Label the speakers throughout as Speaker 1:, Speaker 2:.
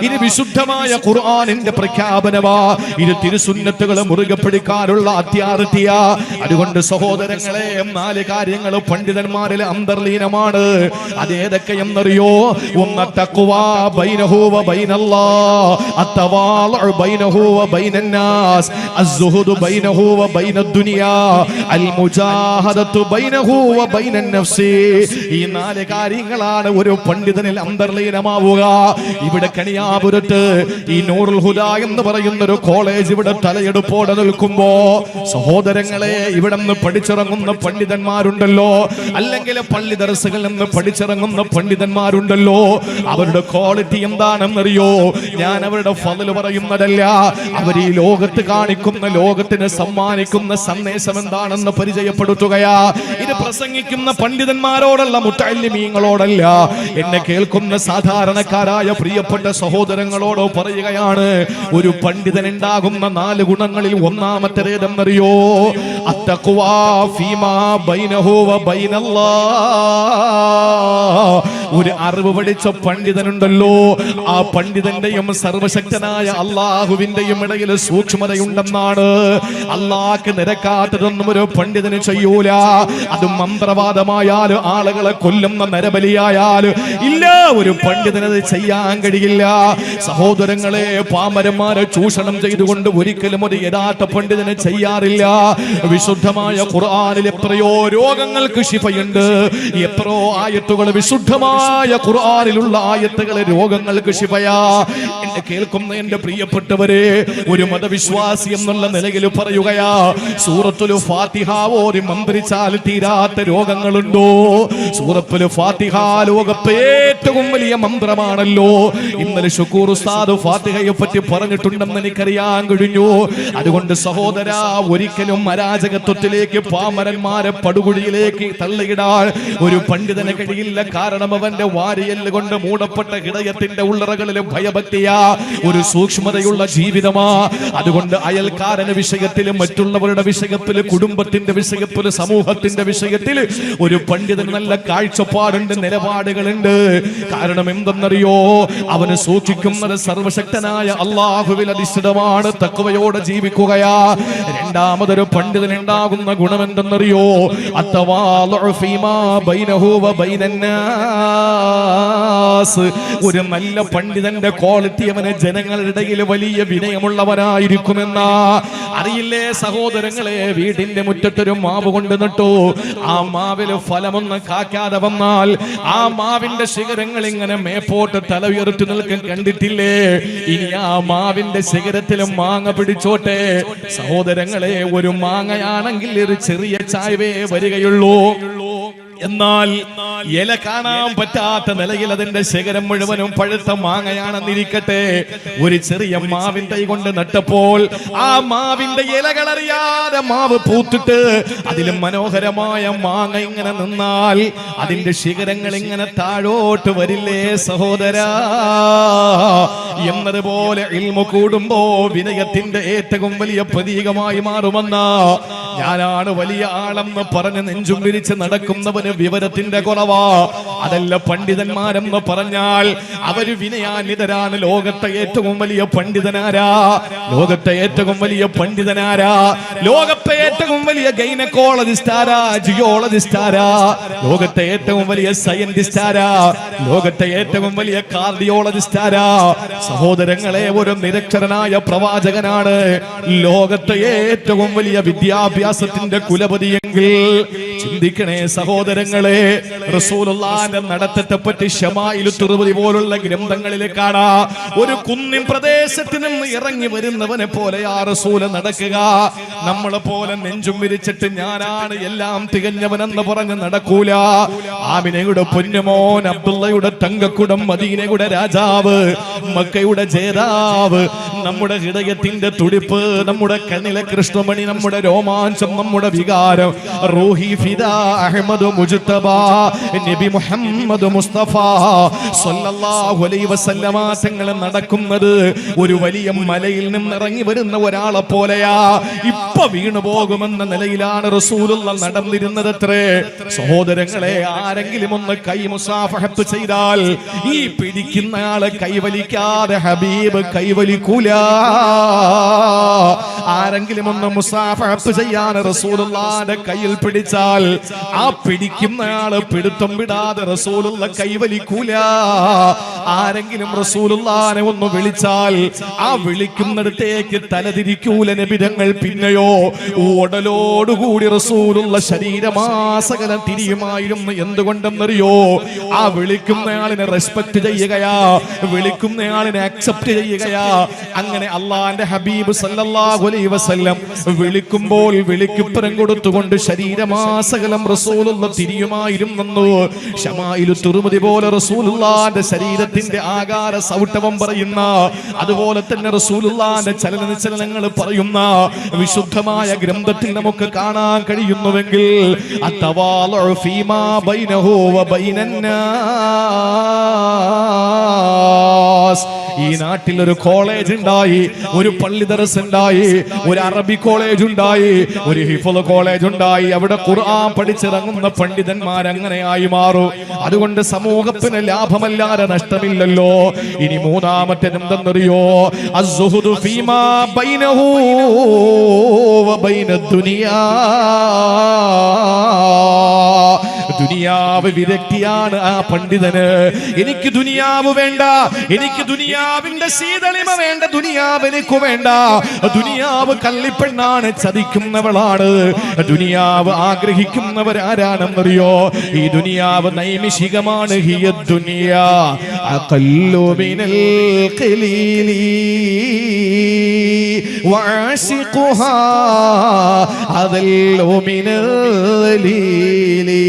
Speaker 1: ഇത് വിശുദ്ധമായ ഖുർആനിന്റെ പ്രഖ്യാപനമാ. ഇത് തിരുസുന്നത്തുകളെ മുറുകെ പിടിക്കാനുള്ള അത്യാർത്തിയാ. അതുകൊണ്ട് സഹോദരങ്ങളെ, 4 കാര്യങ്ങൾ പണ്ഡിതന്മാരിൽ അന്തർലീനമാണ്. അതേതൊക്കെ എന്നറിയോ? ഒന്ന് തഖ്വാ ബൈനഹു വ ബൈനല്ലാഹ്, അത്തവാളു ബൈനഹു വ ബൈനന്നാസ്, അസ്സുഹുദു ബൈനഹു വ ബൈനദ്ദുനിയാ, അൽ മുജാഹദത്തു ബൈനഹു വ ബൈനന്നഫ്സി. ഈ 4 കാര്യങ്ങളാണ് ഒരു പണ്ഡിതനിൽ അന്തർലീനമാവുക. ഇവിടെ കണിയാപുരത്ത് ഈ നൂറുൽ ഹുദ എന്ന് പറയുന്ന ഒരു കോളേജ് ഇവിടെ തലയെടുപ്പോടെ നിൽക്കുമ്പോ സഹോദരങ്ങളെ, ഇവിടെ നിന്ന് പഠിച്ചിറങ്ങുന്ന പണ്ഡിതന്മാരുണ്ടല്ലോ, അല്ലെങ്കിൽ പള്ളി ദർസുകളിൽ നിന്ന് പഠിച്ചിറങ്ങുന്ന പണ്ഡിതന്മാരുണ്ടല്ലോ, അവരുടെ ക്വാളിറ്റി എന്താണെന്നറിയോ? ഞാൻ അവരുടെ ഫള് പറയുന്നതല്ല, അവർ ഈ ലോകത്ത് കാണിക്കുന്ന, ലോകത്തിന് സമ്മാനിക്കുന്ന സന്ദേശം എന്താണെന്ന് പരിചയപ്പെടുത്തുകയാ. ഇത് പ്രസംഗിക്കുന്ന പണ്ഡിതന്മാരോടല്ല, മുത്തഅല്ലിമീങ്ങളോടല്ല, എന്നെ കേൾക്കുന്ന സാധാരണക്കാരായ പ്രിയപ്പെട്ട സഹോദരങ്ങളോടോ പറയുകയാണ്. ഒരു പണ്ഡിതൻ ഉണ്ടാകുന്ന 4 ഗുണങ്ങളിൽ ഒന്നാമത്തേതെന്നറിയോ? അത്തഖ്വാ ഫീമാ ബൈനഹു വ ബൈനല്ലാഹ്. ഒരു അറിവ് പഠിച്ച പണ്ഡിതനുണ്ടല്ലോ, ആ പണ്ഡിതന്റെയും സർവശക്തനായ അള്ളാഹുവിന്റെയും ഇടയിൽ സൂക്ഷ്മതയുണ്ടെന്നാണ്. അള്ളാഹ്ക്ക് നിരക്കാത്തതൊന്നും ഒരു പണ്ഡിതന് ചെയ്യൂല. അത് മന്ത്രവാദമായാലും ആളുകളെ കൊല്ലുന്ന നരബലിയായാലും ഇല്ല, ഒരു പണ്ഡിതനത് ചെയ്യാൻ കഴിയില്ല. സഹോദരങ്ങളെ, പാമരന്മാരെ ചൂഷണം ചെയ്തുകൊണ്ട് ഒരിക്കലും ഒരു യഥാർത്ഥ പണ്ഡിതനെ ചെയ്യാറില്ല. വിശുദ്ധമായ ഖുർആനിൽ എത്രയോ രോഗങ്ങൾക്ക് ശിഫയുണ്ട്, എത്രയോ ആയത്തുകൾ, വിശുദ്ധമായ ഖുർആനിലുള്ള ആയത്തുകൾ രോഗങ്ങൾക്ക് ശിഫയാ. എന്നെ കേൾക്കുന്ന എന്റെ പ്രിയപ്പെട്ടവരെ, ഒരു മതവിശ്വാസി എന്നുള്ള നിലയിൽ പറയുകയാ, സൂറത്തുൽ ഫാത്തിഹ ഓതി മന്ത്രിച്ചാൽ തീരാത്ത രോഗങ്ങളുണ്ടോ? സൂറത്തുൽ ഫാത്തിഹ ലോകത്തെ ഏറ്റവും വലിയ മന്ത്രമാണല്ലോ. ഇന്നലെ ശുക്കൂർ ഉസ്താദ് ഫാത്തിഹയെ പറ്റി പറഞ്ഞിട്ടുണ്ടെന്ന് എനിക്കറിയാൻ കഴിഞ്ഞു. അതുകൊണ്ട് സഹോദരാ, ഒരിക്കലും അരാജകത്വത്തിലേക്ക്, പാമരന്മാരെ പടുകുഴിയിലേക്ക് തള്ളിയിടാൻ ഒരു പണ്ഡിതന് കഴിയില്ല. കാരണം അവന്റെ വാരിയല് കൊണ്ട് മൂടപ്പെട്ട ഹൃദയത്തിന്റെ ഉള്ളറകളിൽ ഭയഭക്തിയാ, ഒരു സൂക്ഷ്മതയുള്ള ജീവിതമാ. അതുകൊണ്ട് അയൽക്കാരന്റെ വിഷയത്തിൽ, മറ്റുള്ളവരുടെ വിഷയത്തിൽ, കുടുംബത്തിന്റെ വിഷയത്തിൽ, സമൂഹത്തിന്റെ വിഷയത്തിൽ ഒരു പണ്ഡിതന് നല്ല കാഴ്ചപ്പാടുണ്ട്, നിലപാടുകളുണ്ട്. കാരണം എന്തെന്നറിയോ? അവന് സൂക്ഷിക്കുന്നത് സർവശക്തനായ അള്ളാഹുവിൽ അധിഷ്ഠിതമാണ്, തഖ്വയോടെ ജീവിക്കുകയാ. രണ്ടാമതൊരു പണ്ഡിതനുണ്ടാകുന്ന ഗുണം എന്തെന്നറിയോ? അത്തവാളു ഫീമാ ബൈനഹു വ ബൈനന്നാസ്. ഒരു നല്ല പണ്ഡിതന്റെ ക്വാളിറ്റി അവന് ജനങ്ങളുടെ ഇടയിൽ വലിയ വിനയമുള്ളവനായിരിക്കുമെന്നാ. അറിയില്ലേ സഹോദരങ്ങളെ, വീടിന്റെ മുറ്റത്തൊരു മാവ് കൊണ്ട് നട്ടു, ആ മാവില് ഫലമൊന്നും കാക്കാതെ വന്നാൽ ആ മാവിന്റെ ശിഖരങ്ങൾ ഇങ്ങനെ മേപ്പോട്ട് തല ഉയർത്തി നിൽക്കാൻ കണ്ടിട്ടില്ലേ? ഇനി ആ മാവിന്റെ ശിഖരത്തിലും മാങ്ങ പിടിച്ചോട്ടെ. സഹോദരങ്ങളെ, ഒരു മാങ്ങയാണെങ്കിൽ ഒരു ചെറിയ ചായവേ വരികയുള്ളൂ. എന്നാൽ ഇല കാണാൻ പറ്റാത്ത നിലയിൽ അതിന്റെ ശേഖരം മുഴുവനും പഴുത്ത മാങ്ങയാണെന്നിരിക്കട്ടെ, ഒരു ചെറിയ മാവിൻ തൈ കൊണ്ട് നട്ടപ്പോൾ ആ മാവിന്റെ ഇലകൾ അറിയാതെ മാവ് പൂത്തിട്ട് അതിലും മനോഹരമായ മാങ്ങ ഇങ്ങനെ നിന്നാൽ അതിന്റെ ശിഖരങ്ങൾ ഇങ്ങനെ താഴോട്ട് വരില്ലേ സഹോദരാ? എന്നതുപോലെ ഇൽമു കൂടുമ്പോ വിനയത്തിന്റെ ഏറ്റവും വലിയ പ്രതീകമായി മാറുമെന്ന, ഞാനാണ് വലിയ ആളെന്ന് പറഞ്ഞ് നെഞ്ചും വിരിച്ച് നടക്കുന്നവന് വിവരത്തിന്റെ കുറവാ. അതല്ല പണ്ഡിതന്മാരെന്ന് പറഞ്ഞാൽ അവര് വിനയാന്വിതരാണ്. ലോകത്തെ ഏറ്റവും വലിയ പണ്ഡിതനാരാ? ലോകത്തെ ഏറ്റവും വലിയ പണ്ഡിതനാരാ? ലോകത്തെ ഏറ്റവും വലിയ ഗൈനക്കോളജിസ്റ്റാരാ? ജിയോളജിസ്റ്റാരാ? ലോകത്തെ ഏറ്റവും വലിയ സയന്റിസ്റ്റാരാ? ലോകത്തെ ഏറ്റവും വലിയ കാർഡിയോളജിസ്റ്റാരാ? സഹോദരങ്ങളെ, ഒരു നിരക്ഷരനായ പ്രവാചകനാണ് ലോകത്തെ ഏറ്റവും വലിയ വിദ്യാഭ്യാസത്തിന്റെ കുലപതിയെങ്കിൽ ചിന്തിക്കണേ സഹോദരങ്ങളെ. റസൂലുള്ളാഹിന്റെ നടത്തത്തെ പറ്റി ശമായിലു തുർമുദി പോലുള്ള ഗ്രന്ഥങ്ങളിലെ കാണാ, ഒരു കുന്നിൻ പ്രദേശത്ത് നിന്ന് ഇറങ്ങി വരുന്നവനെ പോലെ ആ റസൂൽ നടക്കുക. നമ്മളെ പോലെ നെഞ്ചും വിരിച്ചിട്ട് ഞാനാണ് എല്ലാം തികഞ്ഞവനെന്ന് പറഞ്ഞ് നടക്കൂല. ആമിനയുടെ പൊന്നുമോൻ, അബ്ദുള്ളയുടെ തങ്കക്കുടം, മദീനയുടെ രാജാവ്, മക്കയുടെ ജേതാവ്, നമ്മുടെ ഹൃദയത്തിന്റെ തുടിപ്പ്, നമ്മുടെ കണ്ണിലെ കൃഷ്ണമണി, നമ്മുടെ രോമാഞ്ചം രോമാഞ്ചം, നമ്മുടെ വികാരം. റൂഹി ഫിദാ അഹ്മദ് മുജ്തബ നബി മുഹമ്മദ് മുസ്തഫ സല്ലല്ലാഹു അലൈഹി വസല്ലമ തങ്ങൾ നടക്കുന്നത് ഒരു വലിയ മലയിൽ നിന്ന് ഇറങ്ങി വരുന്ന ഒരാളെ പോലെയാ. ഇപ്പൊ വീണു പോകുമെന്ന നിലയിലാണ് റസൂലുള്ളാഹി നടന്നിരുന്നതത്രേ. സഹോദരങ്ങളെ, ആരെങ്കിലും ഒന്ന് കൈ മുസാഫഹത്ത് ചെയ്താൽ ഈ പിടിക്കുന്ന ആളെ കൈവലിക്കാതെ ഹബീബ് കൈവലിക്കൂല. ആരെങ്കിലും ഒന്ന് മുസാഫഹത്ത് ചെയ്യാൻ റസൂലുള്ളാഹിന്റെ കയ്യിൽ പിടിച്ചാൽ ആ പിടിക്കുന്ന ആള് പിടുത്തം വിടാതെ റസൂലുള്ളാഹി കൈവലിക്കൂല. ആരെങ്കിലും റസൂലുള്ളാഹിനെ ഒന്ന് വിളിച്ചാൽ ആ വിളിക്കുന്നിടത്തേക്ക് തലതിരിക്കൂല നബിതങ്ങൾ. പിന്നെയോ ഉടലോടുകൂടി റസൂലുള്ളാഹി ശരീരമാസകലം തിരിയുമായിരുന്നു. എന്തുകൊണ്ടെന്നറിയോ? ആ വിളിക്കുന്നയാളിനെ റെസ്പെക്ട് ചെയ്യുകയാ, വിളിക്കുന്നയാളിനെ അക്സെപ്റ്റ് ചെയ്യുകയാ. അങ്ങനെ അള്ളാന്റെ ഹബീബ് സല്ലല്ലാഹു അലൈഹി വസല്ലം വിളിക്കുമ്പോൾ വിളിക്കുപ്പരം കൊടുത്തുകൊണ്ട് ശരീരമാസകലം റസൂലുള്ളാഹി തിരിയുമായിരുന്നു. ശമായിലു തുർമുദി പോലെ റസൂലുള്ളാഹിന്റെ ശരീരത്തിന്റെ ആകാര സൗട്ടവം പറയുന്ന, അതുപോലെ തന്നെ റസൂലുള്ളാഹിന്റെ ചലനങ്ങൾ പറയുന്ന വിശുദ്ധമായ ഗ്രന്ഥത്തിൽ നമുക്ക് കാണാൻ കഴിയുന്നുവെങ്കിൽ അത്തവാളു ഫീമാ ബൈനഹു വ ബൈനന്നാസ്. ഈ നാട്ടിൽ ഒരു കോളേജ് ഉണ്ടായി, ഒരു പള്ളി ദർസ് ഉണ്ടായി, ഒരു അറബി കോളേജ് ഉണ്ടായി, ഒരു ഹിഫ്ള് കോളേജ് ഉണ്ടായി. അവിടെ ഖുർആൻ പഠിച്ചിറങ്ങുന്ന പണ്ഡിതന്മാർ അങ്ങനെയായി മാറും. അതുകൊണ്ട് സമൂഹത്തിന് ലാഭമല്ലാതെ നഷ്ടമില്ലല്ലോ. ഇനി മൂന്നാമത്തെ എന്തെന്നറിയോ? അസ്സുഹുദു ഫീമാ ബൈനഹു വ ബൈന ദുനിയാ. ദുനിയാവ് വിരക്തിയാണ് ആ പണ്ഡിതന്. എനിക്ക് ദുനിയാവ് വേണ്ട, എനിക്ക് ദുനിയാവിന്റെ ശീതളിമ വേണ്ട, ദുനിയാവ് എനിക്ക് വേണ്ട. ദുനിയാവ് കള്ളിപ്പെണ്ണാണ്, ചതിക്കുന്നവളാണ്. ദുനിയാവ് ആഗ്രഹിക്കുന്നവരാരാണെന്നറിയോ? ഈ ദുനിയാവ് നൈമിഷികമാണ്. ഹിയ ദുനിയാ അഖല്ലു മിനൽ ഖലീലി വഅശിഖുഹാ അദല്ലു മിനൽ ലീലി.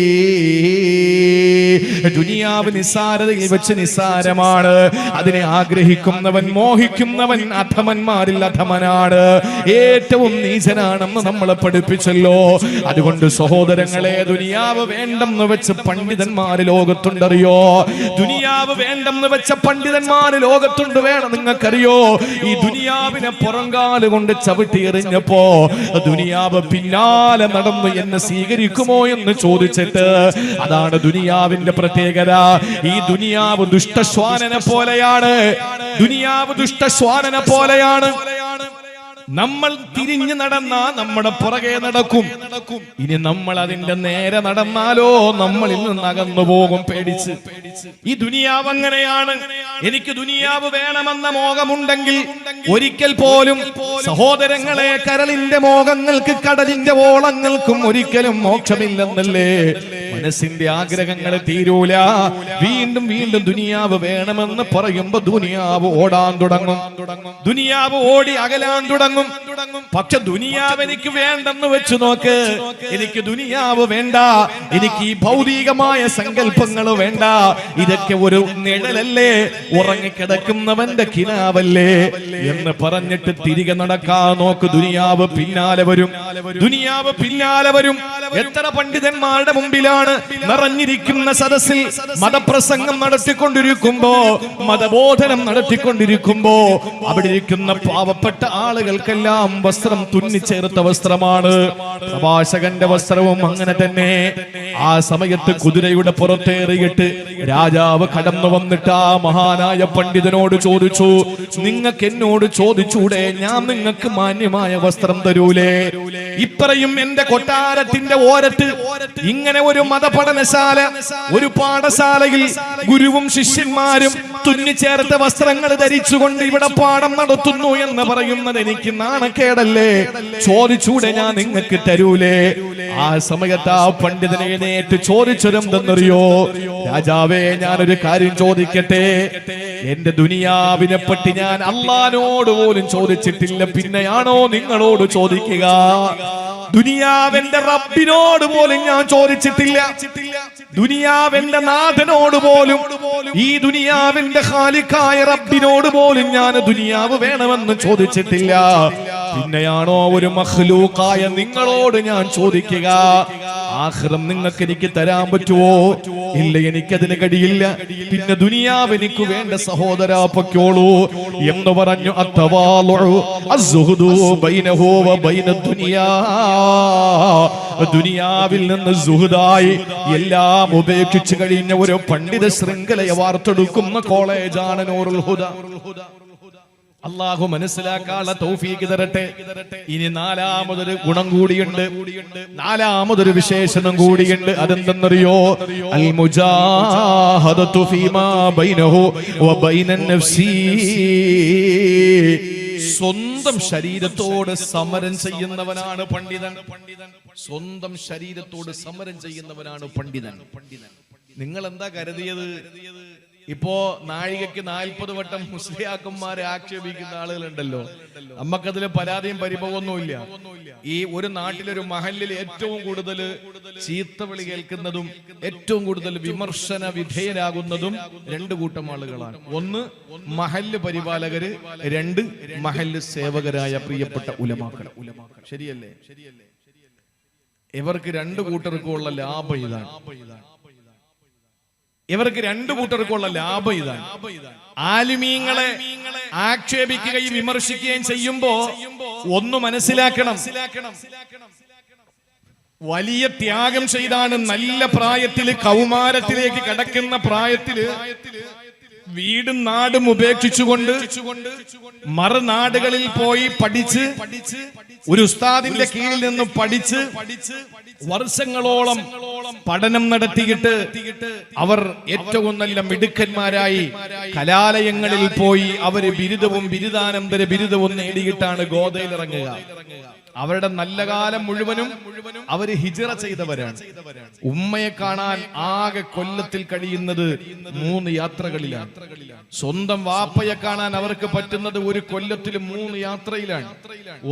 Speaker 1: ദുനിയാവ് നിസ്സാരതയിൽ വെച്ച് നിസ്സാരമാണ്. അതിനെ ആഗ്രഹിക്കുന്നവൻ, മോഹിക്കുന്നവൻ അധമന്മാരിൽ അധമനാണ്, ഏറ്റവും നീചനാണെന്ന് നമ്മളെ പഠിപ്പിച്ചല്ലോ. അതുകൊണ്ട് സഹോദരങ്ങളെ, ദുനിയാവ് വേണ്ടെന്ന് വെച്ച് പണ്ഡിതന്മാര് ലോകത്തുണ്ടറിയോ? ദുനിയാവ് വേണ്ടെന്ന് വെച്ച പണ്ഡിതന്മാര് ലോകത്തുണ്ട്. വേണം നിങ്ങൾക്കറിയോ? ഈ ദുനിയാവിനെ പുറങ്കാല് കൊണ്ട് ചവിട്ടിയെറിഞ്ഞപ്പോ ദുനിയാവ് പിന്നാലെ നടന്ന് എന്നെ സ്വീകരിക്കുമോ എന്ന് ചോദിച്ചിട്ട്, അതാണ് ദുനിയാവിന്റെ പ്രത്യേകത. ഈ ദുനിയാവ് ദുഷ്ടശ്വാനനെ പോലെയാണ്. ദുനിയാവ് ദുഷ്ടശ്വാനനെ പോലെയാണ്. നമ്മൾ തിരിഞ്ഞു നടന്നാ നമ്മുടെ പുറകെ നടക്കും. ഇനി നമ്മൾ അതിന്റെ നേരെ നടന്നാലോ നമ്മളിൽ നിന്ന് അകന്നു പോകും പേടിച്ച്. ഈ ദുനിയാവ് അങ്ങനെയാണ്. എനിക്ക് ദുനിയാവ് വേണമെന്ന മോഹമുണ്ടെങ്കിൽ ഒരിക്കൽ പോലും സഹോദരങ്ങളെ, കരളിന്റെ മോഹങ്ങൾക്ക് കടലിന്റെ ഓളങ്ങൾക്കും ഒരിക്കലും മോക്ഷമില്ലെന്നല്ലേ മനസ്സിന്റെ ആഗ്രഹങ്ങൾ തീരൂല. വീണ്ടും വീണ്ടും ദുനിയാവ് വേണമെന്ന് പറയുമ്പോ ദുനിയാവ് ഓടാൻ തുടങ്ങും, ദുനിയാവ് ഓടി അകലാൻ തുടങ്ങും. പക്ഷെ ദുനിയാവ് എനിക്ക് വേണ്ടെന്ന് വെച്ച് നോക്ക്. എനിക്ക് ദുനിയാവ് വേണ്ട, എനിക്ക് ഈ ഭൗതികമായ സങ്കല്പങ്ങൾ വേണ്ട. ഇതൊക്കെ ഒരു നിഴലല്ലേ, ഉറങ്ങിക്കിടക്കുന്നവന്റെ കിനാവല്ലേ എന്ന് പറഞ്ഞിട്ട് തിരികെ നടക്കാൻ നോക്ക്. ദുനിയാവ് പിന്നാലെ വരും, ദുനിയാവ് പിന്നാലെ വരും. എത്ര പണ്ഡിതന്മാരുടെ മുമ്പിലാണ് നിറഞ്ഞിരിക്കുന്ന സദസ്സിൽ മതപ്രസംഗം നടത്തിക്കൊണ്ടിരിക്കുമ്പോ, മതബോധനം നടത്തിക്കൊണ്ടിരിക്കുമ്പോ അവിടെ ഇരിക്കുന്ന പാവപ്പെട്ട ആളുകൾക്കെല്ലാം വസ്ത്രം തുന്നിച്ചേർത്ത വസ്ത്രമാണ്. പ്രഭാഷകന്റെ വസ്ത്രവും അങ്ങനെ തന്നെ. ആ സമയത്ത് കുതിരയുടെ പുറത്തേറിയിട്ട് രാജാവ് കടന്നു വന്നിട്ട് ആ മഹാനായ പണ്ഡിതനോട് ചോദിച്ചു, നിങ്ങൾക്ക് എന്നോട് ചോദിച്ചൂടെ, ഞാൻ നിങ്ങൾക്ക് മാന്യമായ വസ്ത്രം തരൂലേ? ഇപ്പറയും എന്റെ കൊട്ടാരത്തിന്റെ ഓരത്ത് ഇങ്ങനെ ഒരു മതപഠനശാല, ഒരു പാഠശാലയിൽ ഗുരുവും ശിഷ്യന്മാരും തുന്നിച്ചേർത്ത വസ്ത്രങ്ങൾ ധരിച്ചുകൊണ്ട് ഇവിടെ പാഠം നടത്തുന്നു എന്ന് പറയുന്നത് എനിക്ക് നാണക്കേടല്ലേ? ചോദിച്ചൂടെ, ഞാൻ നിങ്ങൾക്ക് തരൂലേ? ആ സമയത്ത് ആ പണ്ഡിതനെ എഴുന്നേറ്റ് ചോദിച്ചതെന്തെന്നറിയോ? രാജാവേ, ഞാനൊരു കാര്യം ചോദിക്കട്ടെ. എന്റെ ദുനിയാവിനെ പറ്റി ഞാൻ അള്ളാനോട് പോലും ചോദിച്ചിട്ടില്ല, പിന്നെയാണോ നിങ്ങളോട് ചോദിക്കുക? ദുനിയാവെന്റെ റബ്ബിനോട് പോലും ഞാൻ ചോദിച്ചിട്ടില്ല, ദുനിയാവെന്റെ നാഥനോട് പോലും, ഈ ദുനിയാവിന്റെ ഖാലിഖായ റബ്ബിനോട് പോലും ഞാൻ ദുനിയാവ് വേണമെന്ന് ചോദിച്ചിട്ടില്ല. പിന്നെയാണോ ഒരു മഖ്ലൂഖായ നിങ്ങളോട് ഞാൻ ചോദിക്കുക, ആഖിറം നിങ്ങൾക്ക് എനിക്ക് തരാൻ പറ്റുമോ? ഇല്ല, എനിക്കതിന് കഴിയില്ല. പിന്നെ ദുനിയാവ് എനിക്ക് വേണ്ട സഹോദരാ, പൊക്കോളൂ എന്ന് പറഞ്ഞു. അത്തവാളുഉ അസ്സുഹുദു ബൈനഹു വ ബൈന ദുനിയാ, ദുനിയാവിൽ നിന്ന് സുഹൃദായി എല്ലാം ഉപേക്ഷിച്ചു കഴിഞ്ഞ ഒരു പണ്ഡിത ശൃംഖലയെ വാർത്തെടുക്കുന്ന കോളേജാണ് നൂറുൽ ഹുദ. അള്ളാഹു മനസ്സിലാക്കാനുള്ള തൗഫീഖ് തരട്ടെ. ഇനി നാലാമതൊരു ഗുണം കൂടിയുണ്ട്, നാലാമതൊരു വിശേഷണം കൂടിയുണ്ട്. അതെന്തെന്നറിയോ? അൽ മുജാഹദതു ഫീമാ ബൈനഹു വ ബൈനൻ നഫ്സി. സ്വന്തം ശരീരത്തോട് സമരം ചെയ്യുന്നവനാണ് പണ്ഡിതൻ. സ്വന്തം ശരീരത്തോട് സമരം ചെയ്യുന്നവനാണ് പണ്ഡിതൻ. നിങ്ങൾ എന്താ കരുതിയത്? ഇപ്പോ നാഴികയ്ക്ക് 40 വട്ടം മുസ്ലിയാക്കന്മാരെ ആക്ഷേപിക്കുന്ന ആളുകളുണ്ടല്ലോ. നമുക്കതിൽ പരാതിയും പരിഭവമൊന്നുമില്ല. ഈ ഒരു നാട്ടിലൊരു മഹല്ലിൽ ഏറ്റവും കൂടുതൽ ചീത്തവിളി കേൾക്കുന്നതും ഏറ്റവും കൂടുതൽ വിമർശന വിധേയരാകുന്നതും 2 കൂട്ടം ആളുകളാണ്. ഒന്ന് മഹല്ല് പരിപാലകര്, 2 മഹല്ല് സേവകരായ പ്രിയപ്പെട്ട ഉലമാക്കൾ. ശരിയല്ലേ? ഇവർക്ക് 2 കൂട്ടർക്കുള്ള ലാഭം ഇതാണ്. ഇവർക്ക് 2 കൂട്ടർക്കുള്ള ലാഭം ഇതാണ്. ആലിമീങ്ങളെ ആക്ഷേപിക്കുകയും വിമർശിക്കുകയും ചെയ്യുമ്പോ ഒന്ന് മനസ്സിലാക്കണം, വലിയ ത്യാഗം ചെയ്താണ് നല്ല പ്രായത്തില്, കൗമാരത്തിലേക്ക് കടക്കുന്ന പ്രായത്തില് വീടും നാടും ഉപേക്ഷിച്ചുകൊണ്ട് മറുനാടുകളിൽ പോയി പഠിച്ച്, ഒരു ഉസ്താദിന്റെ കീഴിൽ നിന്ന് പഠിച്ച് വർഷങ്ങളോളം പഠനം നടത്തിയിട്ട് അവർ ഏറ്റവും നല്ല മിടുക്കന്മാരായി കലാലയങ്ങളിൽ പോയി അവര് ബിരുദവും ബിരുദാനന്തര ബിരുദവും നേടിയിട്ടാണ് ഗോദയിലിറങ്ങുക. അവരുടെ നല്ല കാലം മുഴുവനും അവര് ഹിജ്റ ചെയ്തവരാണ്. ഉമ്മയെ കാണാൻ ആകെ കൊല്ലത്തിൽ കഴിയുന്നത് 3 യാത്രകളിലാണ്. സ്വന്തം വാപ്പയെ കാണാൻ അവർക്ക് പറ്റുന്നത് ഒരു കൊല്ലത്തിൽ 3 യാത്രയിലാണ്.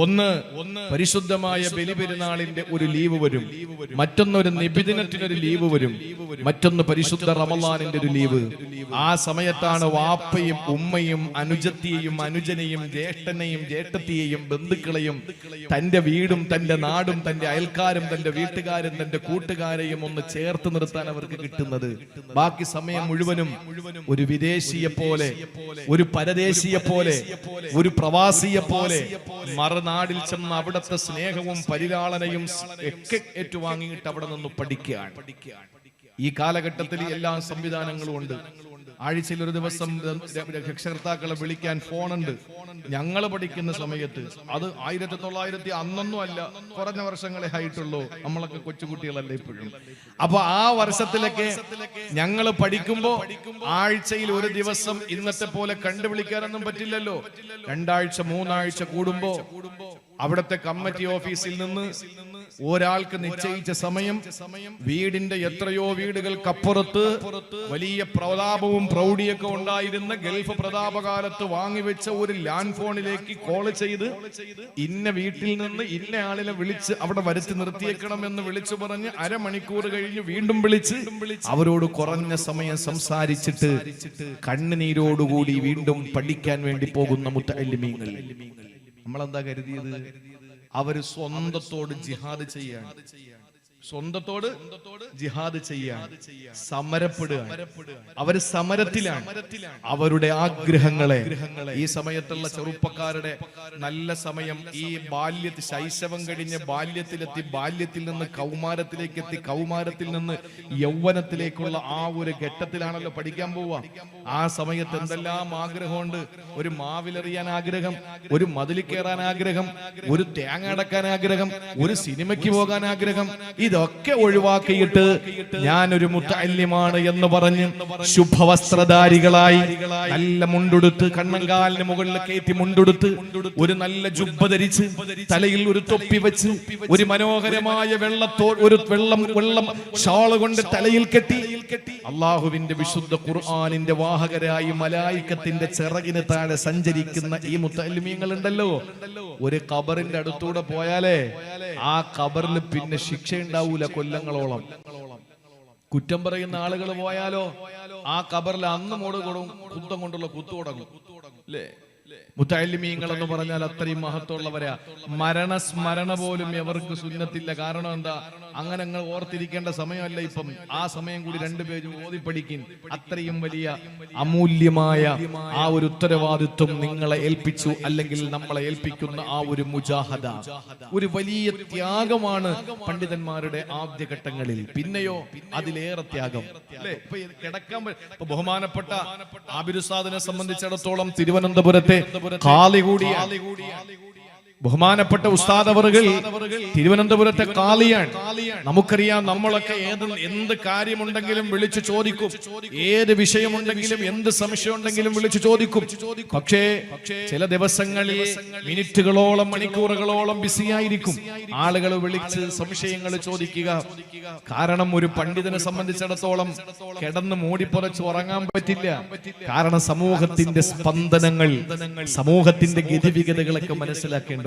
Speaker 1: ഒന്ന് പരിശുദ്ധമായ ബലിപെരുന്നാളിന്റെ ഒരു ലീവ് വരും, മറ്റൊന്നൊരു നിബിദിനത്തിനൊരു ലീവ് വരും, മറ്റൊന്ന് പരിശുദ്ധ റമളാനിന്റെ ഒരു ലീവ്. ആ സമയത്താണ് വാപ്പയും ഉമ്മയും അനുജത്തിയെയും അനുജനെയും ജ്യേഷ്ഠനെയും ജ്യേഷ്ഠത്തിയെയും ബന്ധുക്കളെയും തന്റെ വീടും തന്റെ നാടും തന്റെ അയൽക്കാരും തന്റെ വീട്ടുകാരും തന്റെ കൂട്ടുകാരെയും ഒന്ന് ചേർത്ത് നിർത്താൻ അവർക്ക് കിട്ടുന്നത്. ബാക്കി സമയം മുഴുവനും ഒരു വിദേശിയെ പോലെ, ഒരു പരദേശിയെ പോലെ, ഒരു പ്രവാസിയെ പോലെ മറുനാടിൽ ചെന്ന് അവിടുത്തെ സ്നേഹവും പരിലാളനയും ഒക്കെ ഏറ്റുവാങ്ങിയിട്ട് അവിടെ നിന്ന് പഠിക്കുകയാണ്. ഈ കാലഘട്ടത്തിൽ എല്ലാ സംവിധാനങ്ങളും ഉണ്ട്. ആഴ്ചയിൽ ഒരു ദിവസം രക്ഷകർത്താക്കളെ വിളിക്കാൻ ഫോണുണ്ട്. ഞങ്ങൾ പഠിക്കുന്ന സമയത്ത്, അത് 1900 അന്നൊന്നും അല്ല, കുറഞ്ഞ വർഷങ്ങളെ ആയിട്ടുള്ളൂ. നമ്മളൊക്കെ കൊച്ചുകുട്ടികളല്ല ഇപ്പോഴും. അപ്പൊ ആ വർഷത്തിലൊക്കെ ഞങ്ങൾ പഠിക്കുമ്പോ ആഴ്ചയിൽ ഒരു ദിവസം ഇന്നത്തെ പോലെ കണ്ടുവിളിക്കാനൊന്നും പറ്റില്ലല്ലോ. 2 ആഴ്ച 3 ആഴ്ച കൂടുമ്പോ അവിടുത്തെ കമ്മിറ്റി ഓഫീസിൽ നിന്ന് ഒരാൾക്ക് നിശ്ചയിച്ച സമയം വീടിന്റെ എത്രയോ വീടുകൾക്കപ്പുറത്ത് വലിയ പ്രതാപവും പ്രൗഢിയൊക്കെ ഉണ്ടായിരുന്ന ഗൾഫ് പ്രതാപകാലത്ത് വാങ്ങിവെച്ച ഒരു ലാൻഡ് ഫോണിലേക്ക് കോൾ ചെയ്ത് ഇന്ന വീട്ടിൽ നിന്ന് ഇന്ന ആളിനെ വിളിച്ച് അവിടെ വരുത്തി നിർത്തിയേക്കണം എന്ന് വിളിച്ചു പറഞ്ഞ് അരമണിക്കൂർ കഴിഞ്ഞ് വീണ്ടും വിളിച്ച് അവരോട് കുറഞ്ഞ സമയം സംസാരിച്ചിട്ട് കണ്ണുനീരോടുകൂടി വീണ്ടും പഠിക്കാൻ വേണ്ടി പോകുന്ന മുത്തഅല്ലിമീങ്ങൾ. നമ്മളെന്താ കരുതിയത്? അവര് സ്വന്തത്തോട് ജിഹാദ് ചെയ്യാണ്, സ്വന്തത്തോട് ജിഹാദ് ചെയ്യാൻ സമരപ്പെടുകയാണ്. അവര് സമരത്തിലാണ്. അവരുടെ ആഗ്രഹങ്ങളെ, ഈ സമയത്തുള്ള ചെറുപ്പക്കാരുടെ നല്ല സമയം, ഈ ബാല്യത്തിൽ ശൈശവം കഴിഞ്ഞ് ബാല്യത്തിലെത്തി, ബാല്യത്തിൽ നിന്ന് കൗമാരത്തിലേക്ക് എത്തി, കൗമാരത്തിൽ നിന്ന് യൗവനത്തിലേക്കുള്ള ആ ഒരു ഘട്ടത്തിലാണല്ലോ പഠിക്കാൻ പോവുക. ആ സമയത്ത് എന്തെല്ലാം ആഗ്രഹമുണ്ട്. ഒരു മാവിലെറിയാൻ ആഗ്രഹം, ഒരു മതിലിൽ കയറാൻ ആഗ്രഹം, ഒരു തേങ്ങ അടക്കാൻ ആഗ്രഹം, ഒരു സിനിമയ്ക്ക് പോകാൻ ആഗ്രഹം. ഇതൊക്കെ ഒഴിവാക്കിയിട്ട് ഞാനൊരു മുത്തഅല്ലിമാണ് എന്ന് പറഞ്ഞ് ശുഭവസ്ത്രധാരികളായി നല്ല മുണ്ടുടുത്ത്, കണ്ണങ്കാലിന് മുകളിൽ കയറ്റി മുണ്ടുടുത്ത്, ഒരു നല്ല ജുബ്ബ ധരിച്ച്, തലയിൽ ഒരു തൊപ്പി വെച്ച്, ഒരു മനോഹരമായ വെള്ളം ഷാള് കൊണ്ട് തലയിൽ കെട്ടി അള്ളാഹുവിന്റെ വിശുദ്ധ ഖുർആനിന്റെ വാഹകരായി മലായിക്കത്തിന്റെ ചിറകിന് താഴെ സഞ്ചരിക്കുന്ന ഈ മുത്തഅല്ലിമീങ്ങൾ ഉണ്ടല്ലോ, ഒരു ഖബറിന്റെ അടുത്തൂടെ പോയാലേ ആ ഖബറിൽ പിന്നെ ശിക്ഷ ഉണ്ടാവൂല കൊല്ലങ്ങളോളം. കുറ്റം പറയുന്ന ആളുകൾ പോയാലോ ആ ഖബറിൽ അന്ന് കുന്തം കൊണ്ടുള്ള കുത്തു തുടങ്ങും, അല്ലേ? മുത്തഅല്ലിമീങ്ങൾ എന്ന് പറഞ്ഞാൽ അത്രയും മഹത്വമുള്ളവരാ. മരണസ്മരണ പോലും അവർക്ക് സുന്നത്തില്ല. കാരണം എന്താ? അങ്ങനെ അങ്ങ് ഓർത്തിരിക്കേണ്ട സമയമല്ല ഇപ്പം. ആ സമയം കൂടി 2 പേജ് ഓതി പഠിക്കും. അത്രയും വലിയ അമൂല്യമായ ആ ഒരു ഉത്തരവാദിത്വം നിങ്ങളെ ഏൽപ്പിച്ചു, അല്ലെങ്കിൽ നമ്മളെ ഏൽപ്പിക്കുന്ന ആ ഒരു മുജാഹദ, ഒരു വലിയ ത്യാഗമാണ് പണ്ഡിതന്മാരുടെ ആദ്യഘട്ടങ്ങളിൽ. പിന്നെയോ അതിലേറെ ത്യാഗം അല്ലേ? കിടക്കാൻ ബഹുമാനപ്പെട്ട ആബിദുസ്താദിനെ സംബന്ധിച്ചിടത്തോളം തിരുവനന്തപുരത്തെ ഖാളി കൂടിയ ബഹുമാനപ്പെട്ട ഉസ്താദ് അവറുകൾ തിരുവനന്തപുരത്തെ ഖാളിയാണ്. നമുക്കറിയാം, നമ്മളൊക്കെ എന്ത് കാര്യമുണ്ടെങ്കിലും വിളിച്ചു ചോദിക്കും, ഏത് വിഷയമുണ്ടെങ്കിലും എന്ത് സംശയം ഉണ്ടെങ്കിലും വിളിച്ചു ചോദിക്കും. പക്ഷേ ചില ദിവസങ്ങളിൽ മിനിറ്റുകളോളം മണിക്കൂറുകളോളം ബിസിയായിരിക്കും ആളുകൾ വിളിച്ച് സംശയങ്ങൾ ചോദിക്കുക. കാരണം ഒരു പണ്ഡിതനെ സംബന്ധിച്ചിടത്തോളം കിടന്ന് മൂടിപ്പുറച്ച് ഉറങ്ങാൻ പറ്റില്ല. കാരണം സമൂഹത്തിന്റെ സ്പന്ദനങ്ങൾ, സമൂഹത്തിന്റെ ഗതിവിഗതികളൊക്കെ മനസ്സിലാക്കേണ്ടത്.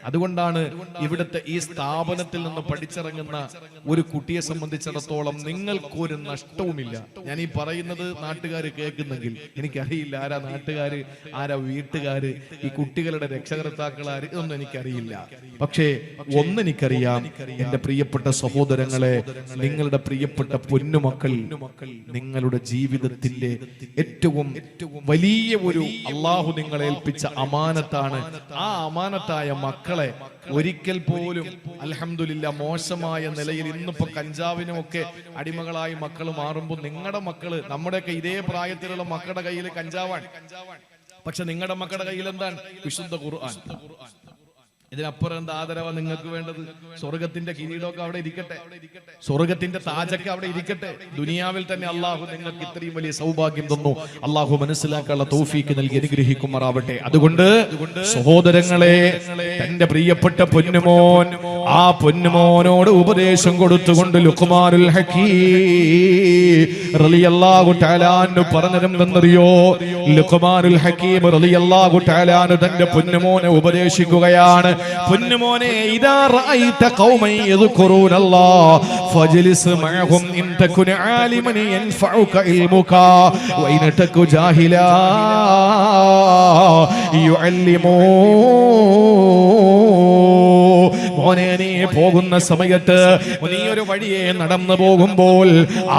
Speaker 1: അതുകൊണ്ടാണ് ഇവിടുത്തെ ഈ സ്ഥാപനത്തിൽ നിന്ന് പഠിച്ചിറങ്ങുന്ന ഒരു കുട്ടിയെ സംബന്ധിച്ചിടത്തോളം നിങ്ങൾക്കൊരു നഷ്ടവുമില്ല. ഞാൻ ഈ പറയുന്നത് നാട്ടുകാർ കേൾക്കുന്നെങ്കിൽ എനിക്കറിയില്ല ആരാ നാട്ടുകാര്, ആരാ വീട്ടുകാര്, ഈ കുട്ടികളുടെ രക്ഷകർത്താക്കളാര്, ഇതൊന്നും എനിക്കറിയില്ല. പക്ഷേ ഒന്നെനിക്കറിയാം, എന്റെ പ്രിയപ്പെട്ട സഹോദരങ്ങളെ, നിങ്ങളുടെ പ്രിയപ്പെട്ട പൊന്നുമക്കൾ നിങ്ങളുടെ ജീവിതത്തിന്റെ ഏറ്റവും വലിയ ഒരു അള്ളാഹു നിങ്ങളെ ഏൽപ്പിച്ച അമാനത്താണ്. ആ അമാനത്തായ മക്കളെ ഒരിക്കൽ പോലും അൽഹംദുലില്ലാ മോശമായ നിലയിൽ ഇന്നിപ്പോ കഞ്ചാവിനും ഒക്കെ അടിമകളായി മക്കൾ മാറുമ്പോൾ, നിങ്ങളുടെ മക്കള്, നമ്മുടെയൊക്കെ ഇതേ പ്രായത്തിലുള്ള മക്കളുടെ കയ്യിൽ കഞ്ചാവാണ്. പക്ഷെ നിങ്ങളുടെ മക്കളുടെ കയ്യിൽ എന്താണ്? വിശുദ്ധ ഖുർആൻ. ഇതിനപ്പുറം എന്താ ആദരവ നിങ്ങൾക്ക് വേണ്ടത്? സ്വർഗത്തിന്റെ കിരീടമൊക്കെ അവിടെ ഇരിക്കട്ടെ, സ്വർഗത്തിന്റെ താജൊക്കെ അവിടെ ഇരിക്കട്ടെ. ദുനിയാവിൽ തന്നെ അള്ളാഹു നിങ്ങൾക്ക് ഇത്രയും വലിയ സൗഭാഗ്യം തന്നു. അള്ളാഹു മനസ്സിലാക്കാനുള്ള തൗഫീക്ക് നൽകി അനുഗ്രഹിക്കുമാറാവട്ടെ. അതുകൊണ്ട് സഹോദരങ്ങളെ, തന്റെ പ്രിയപ്പെട്ട പൊന്നുമോൻ, ആ പൊന്നുമോനോട് ഉപദേശം കൊടുത്തുകൊണ്ട് ലുഖ്മാനുൽ ഹകീം റളിയല്ലാഹു തആല അൻഹു പറഞ്ഞതെന്നറിയോ? ലുഖ്മാനുൽ ഹകീം റളിയല്ലാഹു തആല അൻഹു തന്റെ പൊന്നുമോനെ ഉപദേശിക്കുകയാണ്. പൊന്നുമോനെ, ഇദാ റഅയ്ത ഖൗമൻ യദ്കുറൂനല്ലാഹ് ഫജ്ലിസ് മഅഹും ഇൻ തകുൻ ആലിമൻ യൻഫഉക ഇൽമുക വഇൻ തകു ജാഹിലാ യുഅല്ലിമൂ. മോനെ, നീ പോകുന്ന സമയത്ത്, നീ ഒരു വഴിയെ നടന്നു പോകുമ്പോൾ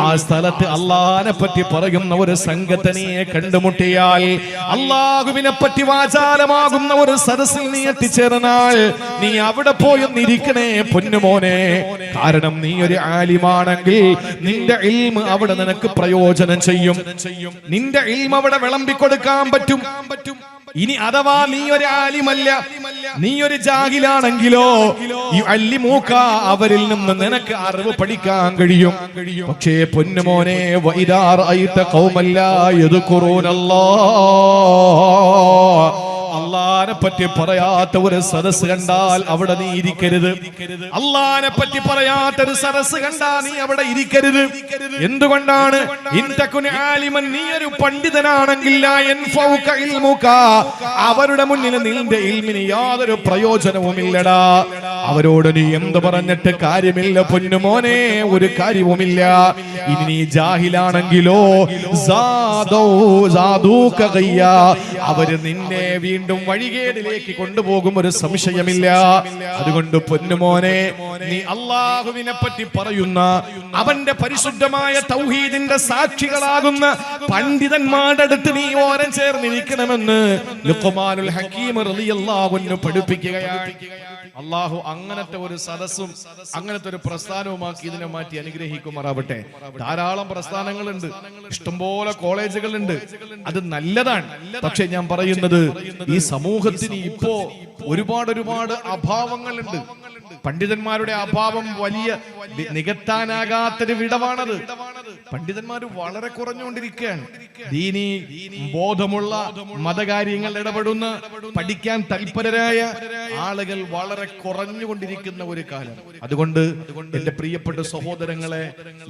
Speaker 1: ആ സ്ഥലത്ത് അള്ളാഹിനെ പറ്റി പറയുന്ന ഒരു സംഘത്തെ നീ കണ്ടുമുട്ടിയാൽ, അള്ളാഹുവിനെ പറ്റി വാചാലമാകുന്ന ഒരു സദസ്സിൽ നീ എത്തിച്ചേർന്നാൽ, നീ അവിടെ പോയൊന്നിരിക്കണേ പൊന്നുമോനെ. കാരണം നീ ഒരു ആലിമാണെങ്കിൽ നിന്റെ ഇൽമ് അവിടെ നിനക്ക് പ്രയോജനം ചെയ്യും. നിന്റെ ഇൽമ് അവിടെ വിളമ്പിക്കൊടുക്കാൻ പറ്റും. ഇനി അഥവാ നീ ഒരു ആലിമല്ല, നീ ഒരു ജാഹിലാണെങ്കിലോ യുഅല്ലിമൂക, അവരിൽ നിന്ന് നിനക്ക് അറിവ് പഠിക്കാൻ കഴിയും. പക്ഷേ പൊന്നുമോനെ, വഇദാ റഅയ്ത ഖൗമൻ ലാ യദ്കുറൂനല്ലാഹ്, അള്ളാനെ പറ്റി പറയാത്ത ഒരു സദസ് കണ്ടാൽ അവിടെ നീ ഇരിക്കരുത്. അള്ളാനെ പറ്റി പറയാത്ത ഒരു സദസ് കണ്ടാൽ നീ അവിടെ ഇരിക്കരുത്. എന്തുകൊണ്ടാണ്? ഇൻ തകുൻ ആലിമൻ, നീ ഒരു പണ്ഡിതനാണെങ്കിൽ ലാ യൻഫഉക ഇൽമുക, അവരുടെ മുന്നിൽ നിന്റെ ഇൽമിന് യാതൊരു പ്രയോജനവുമില്ലടാ. അവരോട് നീ എന്ത് പറഞ്ഞിട്ട് കാര്യമില്ല പൊന്നുമോനെ, ഒരു കാര്യവുമില്ല. ഇനി നീ ജാഹിലാണെങ്കിലോ സാദൂക ഗയ്യാ, അവര് നിന്നെ വീണ്ടും വഴികേടിലേക്ക് കൊണ്ടുപോകും, ഒരു സംശയമില്ല. അതുകൊണ്ട് പൊന്നുമോനെ, നീ അള്ളാഹുവിനെ പറ്റി പറയുന്ന, അവന്റെ പരിശുദ്ധമായ തൗഹീദിന്റെ സാക്ഷികളാകുന്ന പണ്ഡിതന്മാരുടെ അടുത്ത് നീ ഓരം ചേർന്നിരിക്കണമെന്ന് ലുഖ്മാനുൽ ഹകീം റളിയല്ലാഹു അൻഹു പഠിപ്പിക്കുകയാണ്. അള്ളാഹു അങ്ങനത്തെ ഒരു സദസ്സും അങ്ങനത്തെ ഒരു പ്രസ്ഥാനവുമാക്കി ഇതിനെ മാറ്റി അനുഗ്രഹിക്കുമാറാവട്ടെ. ധാരാളം പ്രസ്ഥാനങ്ങളുണ്ട്, ഇഷ്ടംപോലെ കോളേജുകളുണ്ട്, അത് നല്ലതാണ്. പക്ഷെ ഞാൻ പറയുന്നത്, ഈ സമൂഹത്തിന് ഇപ്പോ ഒരുപാട് അഭാവങ്ങളുണ്ട്. പണ്ഡിതന്മാരുടെ അഭാവം വലിയ നികത്താനാകാത്തൊരു വിടവാണത്. പണ്ഡിതന്മാർ വളരെ കുറഞ്ഞുകൊണ്ടിരിക്കുകയാണ്. ദീനി ബോധമുള്ള, മതകാര്യങ്ങൾ ഇടപെടുന്ന, പഠിക്കാൻ തൽപരരായ ആളുകൾ വളരെ കുറഞ്ഞുകൊണ്ടിരിക്കുന്ന ഒരു കാലം. അതുകൊണ്ട് എന്റെ പ്രിയപ്പെട്ട സഹോദരങ്ങളെ,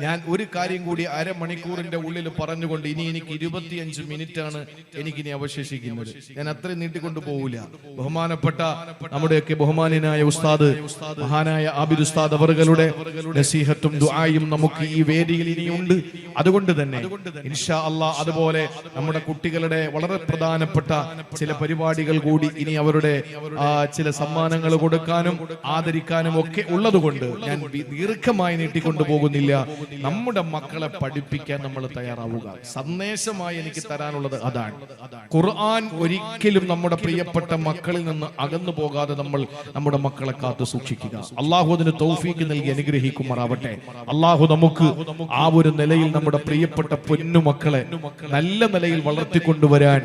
Speaker 1: ഞാൻ ഒരു കാര്യം കൂടി അരമണിക്കൂറിന്റെ ഉള്ളിൽ പറഞ്ഞുകൊണ്ട്, ഇനി എനിക്ക് 25 മിനിറ്റ് ആണ് എനിക്കിനി അവശേഷിക്കുന്നത്. ഞാൻ അത്രയും നീട്ടിക്കൊണ്ടു പോകില്ല. ബഹുമാനപ്പെട്ട നമ്മുടെയൊക്കെ ബഹുമാനായ ഉസ്താദ്, മഹാനായ ആബിദ് ഉസ്താദ് അവറുകളുടെ നസീഹത്തും ദുആയും നമുക്ക് ഈ വേദിയിൽ ഇനിയുണ്ട്. അതുകൊണ്ട് തന്നെ ഇൻഷാ അല്ലാഹ് അതുപോലെ നമ്മുടെ കുട്ടികളുടെ വളരെ പ്രധാനപ്പെട്ട ചില പരിപാടികൾ കൂടി ഇനി അവരുടെ ചില സമ്മാനങ്ങൾ കൊടുക്കാനും ആദരിക്കാനും ഒക്കെ ഉള്ളതുകൊണ്ട് ഞാൻ ദീർഘമായി നീട്ടിക്കൊണ്ടു പോകുന്നില്ല. നമ്മുടെ മക്കളെ പഠിപ്പിക്കാൻ നമ്മൾ തയ്യാറാവുക. സന്ദേശമായി എനിക്ക് തരാനുള്ളത് അതാണ്. ഖുർആൻ ഒരിക്കലും നമ്മുടെ പ്രിയപ്പെട്ട മക്കളിൽ നിന്ന് അകന്നു പോകാതെ നമ്മൾ നമ്മുടെ മക്കളെ കാത്തു സൂക്ഷിക്കുക. അള്ളാഹു അതിന് തൗഫീഖ് നൽകി അനുഗ്രഹിക്കുമാറാവട്ടെ. അള്ളാഹു നമുക്ക് ആ ഒരു നിലയിൽ നമ്മുടെ പ്രിയപ്പെട്ട പൊന്നുമക്കളെ നല്ല നിലയിൽ വളർത്തിക്കൊണ്ടുവരാൻ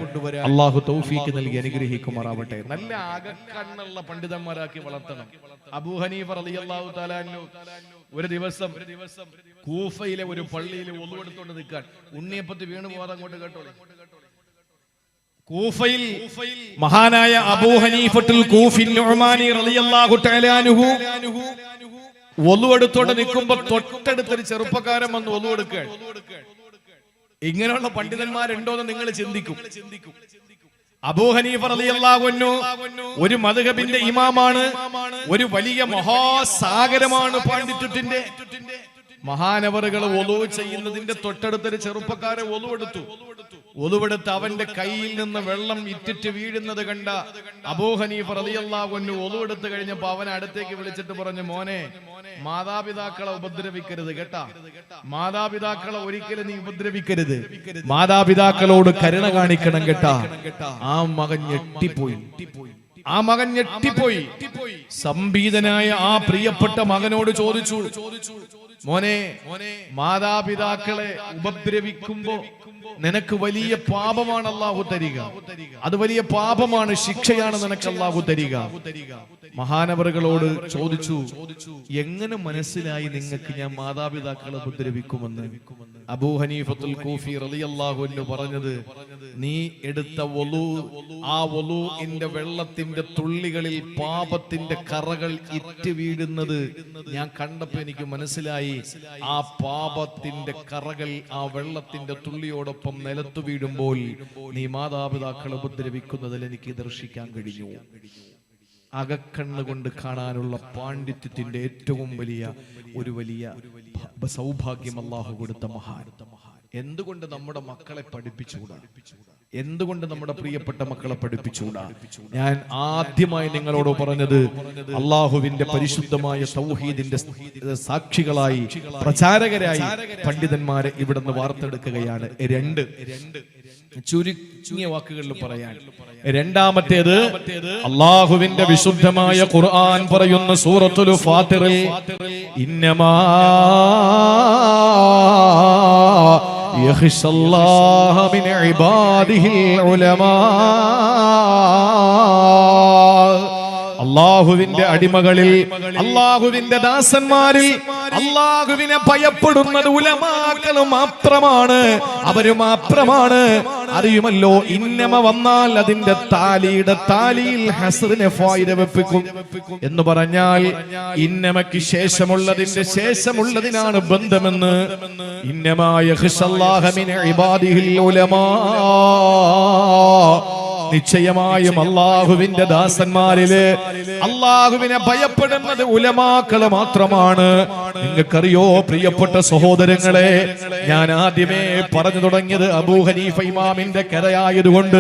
Speaker 1: അള്ളാഹു തൗഫീഖ് നൽകി അനുഗ്രഹിക്കുമാറാവട്ടെ. നല്ല അകക്കണ്ണുള്ള പണ്ഡിതന്മാരാക്കി വളർത്തണം. അബൂ ഹനീഫ റളിയല്ലാഹു തആല അൻഹു ഒരു ദിവസം കൂഫയിലെ ഒരു പള്ളിയിൽ ഒളു എടുത്തുകൊണ്ട് നിൽക്കാൻ, ഉണ്ണിയപ്പത്തി വീണു പോകാതെ അങ്ങോട്ട് കേട്ടോളെ. കൂഫയിൽ മഹാനായ അബൂ ഹനീഫത്തുൽ കൂഫി നുഅ്മാനി റളിയല്ലാഹു തആല അൻഹു ഒളു എടുത്തോണ്ട് നിൽക്കുമ്പോ തൊട്ടടുത്തൊരു ചെറുപ്പക്കാരൻ വന്ന് ഒളു എടുക്കാൻ. ഇങ്ങനെയുള്ള പണ്ഡിതന്മാരുണ്ടോന്ന് നിങ്ങൾ ചിന്തിക്കും. അബൂ ഹനീഫ റളിയല്ലാഹു അൻഹു ഒരു മദ്ഹബിന്റെ ഇമാമാണ്, ഒരു വലിയ മഹാസാഗരമാണ് പാണ്ഡിത്യത്തിന്റെ. മഹാനവറുകൾ ഒളു ചെയ്യുന്നതിന്റെ തൊട്ടടുത്തൊരു ചെറുപ്പക്കാരെ ഒളുവെടുത്തു. ഒളുവെടുത്ത് അവന്റെ കയ്യിൽ നിന്ന് വെള്ളം ഇറ്റിറ്റ് വീഴുന്നത് കണ്ട അബൂ ഹനീഫ റളിയല്ലാഹു അൻഹു ഒളുവെടുത്ത് കഴിഞ്ഞപ്പോ അവനെ അടുത്തേക്ക് വിളിച്ചിട്ട് പറഞ്ഞു, മോനെ, മാതാപിതാക്കളെ ഉപദ്രവിക്കരുത് കേട്ടാ. മാതാപിതാക്കളെ ഒരിക്കലും നീ ഉപദ്രവിക്കരുത്. മാതാപിതാക്കളോട് കരുണ കാണിക്കണം കേട്ടാ. ആ മകൻ ഞെട്ടിപ്പോയി. സംബീതനായ ആ പ്രിയപ്പെട്ട മകനോട് ചോദിച്ചു, മോനെ, മാതാപിതാക്കളെ ഉപദ്രവിക്കുമ്പോ നിനക്ക് വലിയ പാപമാണ് അല്ലാഹു തരിക. അത് വലിയ പാപമാണ്, ശിക്ഷയാണ് നിനക്ക് അല്ലാഹു തരിക. മഹാനവറുകളോട് ചോദിച്ചു, എങ്ങനെ മനസ്സിലായി നിങ്ങൾക്ക് ഞാൻ മാതാപിതാക്കളെ ഉപദ്രവിക്കുമെന്ന്? അബൂ ഹനീഫത്തുൽ കൂഫി റളിയല്ലാഹു അൻഹു പറഞ്ഞത്, നീ എടുത്ത വളു, ആ വളുഇന്റെ വെള്ളത്തിന്റെ തുള്ളികളിൽ പാപത്തിന്റെ കറകൾ ഇറ്റ് വീഴുന്നത് ഞാൻ കണ്ടപ്പോ എനിക്ക് മനസ്സിലായി. ആ പാപത്തിന്റെ കറകൾ ആ വെള്ളത്തിന്റെ തുള്ളിയോടൊപ്പം നിലത്തു വീഴുമ്പോൾ നീ മാതാപിതാക്കളെ ഉപദ്രവിക്കുന്നതിൽ എനിക്ക് ദർശിക്കാൻ കഴിഞ്ഞു. അകക്കണ്ണുകൊണ്ട് കാണാനുള്ള പാണ്ഡിത്യത്തിന്റെ ഏറ്റവും വലിയ സൗഭാഗ്യം അല്ലാഹു കൊടുത്ത മഹാൻ. എന്തുകൊണ്ട് നമ്മുടെ മക്കളെ പഠിപ്പിച്ചുകൂടാ? എന്തുകൊണ്ട് നമ്മുടെ പ്രിയപ്പെട്ട മക്കളെ പഠിപ്പിച്ചുകൂടാ? ഞാൻ ആദ്യമായി നിങ്ങളോട് പറഞ്ഞത്, അള്ളാഹുവിന്റെ പരിശുദ്ധമായ തൗഹീദിന്റെ സാക്ഷികളായി, പ്രചാരകരായി പണ്ഡിതന്മാരെ ഇവിടുന്ന് വാർത്തെടുക്കുകയാണ്. ചുരുങ്ങിയ വാക്കുകളിൽ പറയാൻ, രണ്ടാമത്തേത് അള്ളാഹുവിന്റെ വിശുദ്ധമായ ഖുർആൻ പറയുന്ന സൂറത്തുൽ ഫാത്തിറിൽ, ഇന്നമാ യഖ്ശല്ലാഹ മിൻ ഇബാദിഹിൽ ഉലമാ. അള്ളാഹുവിന്റെ അടിമകളിൽ, അള്ളാഹുവിന്റെ ദാസന്മാരിൽ അള്ളാഹുവിനെ ഭയപ്പെടുന്നത് ഉലമാക്കൾ മാത്രമാണ്. അവര് മാത്രമാണ്. അറിയുമല്ലോ, ഇന്നമ വന്നാൽ അതിന്റെ താലിയിൽ ഹസ്റിനെ ഫായിദ വെപ്പിക്കും എന്ന് പറഞ്ഞാൽ ഇന്നമയ്ക്ക് ശേഷമുള്ളതിനാണ് ബന്ധമെന്ന്. ഇന്നമാ യഖ്ശല്ലാഹ മിൻ ഇബാദിഹിൽ ഉലമാ. നിശ്ചയമായും അള്ളാഹുവിന്റെ ദാസന്മാരില് അള്ളാഹുവിനെ ഭയപ്പെടുന്നത് ഉലമാക്കള് മാത്രമാണ്. നിങ്ങൾക്കറിയോ പ്രിയപ്പെട്ട സഹോദരങ്ങളെ, ഞാൻ ആദ്യമേ പറഞ്ഞു തുടങ്ങിയത് അബൂ ഹനീഫ ഇമാമിന്റെ കഥയായതുകൊണ്ട്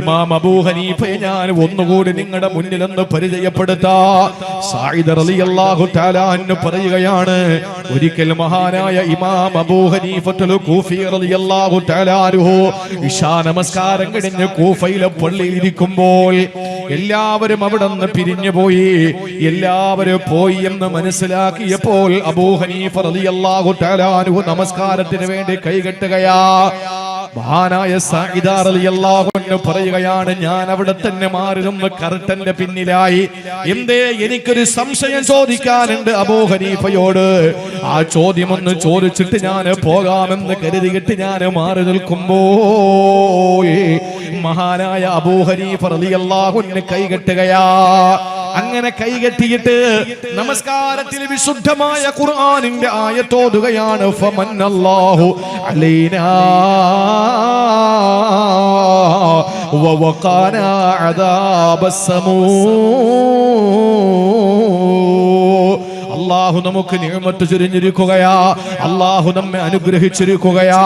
Speaker 1: ഇമാം അബൂ ഹനീഫയെ ഞാൻ ഒന്നുകൂടി നിങ്ങളുടെ മുന്നിലൊന്ന് പരിചയപ്പെടുത്താം. സഈദ് റളിയല്ലാഹു തആല അൻഹു പറയുകയാണ്, ഒരിക്കൽ മഹാനായ ഇമാം അബൂ ഹനീഫത്തുൽ കൂഫി റളിയല്ലാഹു തആല അൻഹു ഇശാ നമസ്കാരം കഴിഞ്ഞ് കൂഫയിലെ പള്ളിയിൽ ഇരിക്കുമ്പോൾ എല്ലാവരും അവിടെ നിന്ന് പിരിഞ്ഞുപോയി. എല്ലാവരും പോയി എന്ന് മനസ്സിലാക്കിയപ്പോൾ അബൂ ഹനീഫ റളിയല്ലാഹു തആല അൻഹു നമസ്കാരത്തിന് വേണ്ടി കൈകെട്ടുകയാ. മഹാനായ സഈദ് റളിയല്ലാഹു അൻഹു പറയുകയാണ്, ഞാൻ അവിടെ തന്നെ മാറി നിന്ന് കർട്ടന്റെ പിന്നിലായി. എന്തേ, എനിക്കൊരു സംശയം ചോദിക്കാനുണ്ട് അബൂ ഹനീഫയോട്. ആ ചോദ്യം ഒന്ന് ചോദിച്ചിട്ട് ഞാൻ പോകാമെന്ന് കരുതിയിട്ട് ഞാൻ മാറി നിൽക്കുമ്പോൾ മഹാനായ അബൂ ഹനീഫ റളിയല്ലാഹു അൻഹു കൈകെട്ടുകയാ. അങ്ങനെ കൈകെട്ടിയിട്ട് നമസ്കാരത്തിൽ വിശുദ്ധമായ ഖുർആനിന്റെ ആയത്തോതുകയാണ്. ഫമന്നല്ലാഹു അലൈനാ വവഖാനാ അദാബസ്സമൂ. അല്ലാഹു നമുക്ക് നിഅമത്ത് ചൊരിഞ്ഞിരിക്കുകയാ, അല്ലാഹു നമ്മെ അനുഗ്രഹിച്ചിരിക്കുകയാ.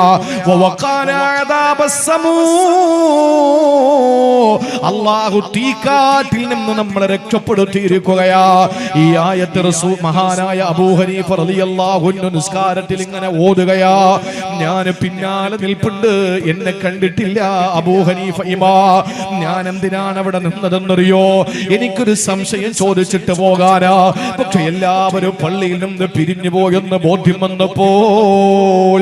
Speaker 1: വവഖാനാ അദാബസ്സമൂ, അല്ലാഹു തീക്കാറ്റിൽ നിന്ന് നമ്മളെ രക്ഷപ്പെടുത്തിയിരിക്കുകയാ. ഈ ആയത്ത് റസൂൽ മഹാനായ അബൂ ഹനീഫ റളിയല്ലാഹു അൻഹു നിസ്കാരത്തിൽ ഇങ്ങനെ ഓതുകയാ. ഞാൻ പിന്നാലെ നിൽപ്പുണ്ട്, എന്നെ കണ്ടിട്ടില്ല അബൂ ഹനീഫ ഇമാ. ഞാൻ എന്തിനാണ് അവിടെ നിന്നതെന്നറിയോ? എനിക്കൊരു സംശയം ചോദിച്ചിട്ട് പോകാനാ. പക്ഷെ എല്ലാവരും പള്ളിയിൽ നിന്ന് പിരിഞ്ഞു പോയെന്ന് ബോധ്യം വന്നപ്പോൾ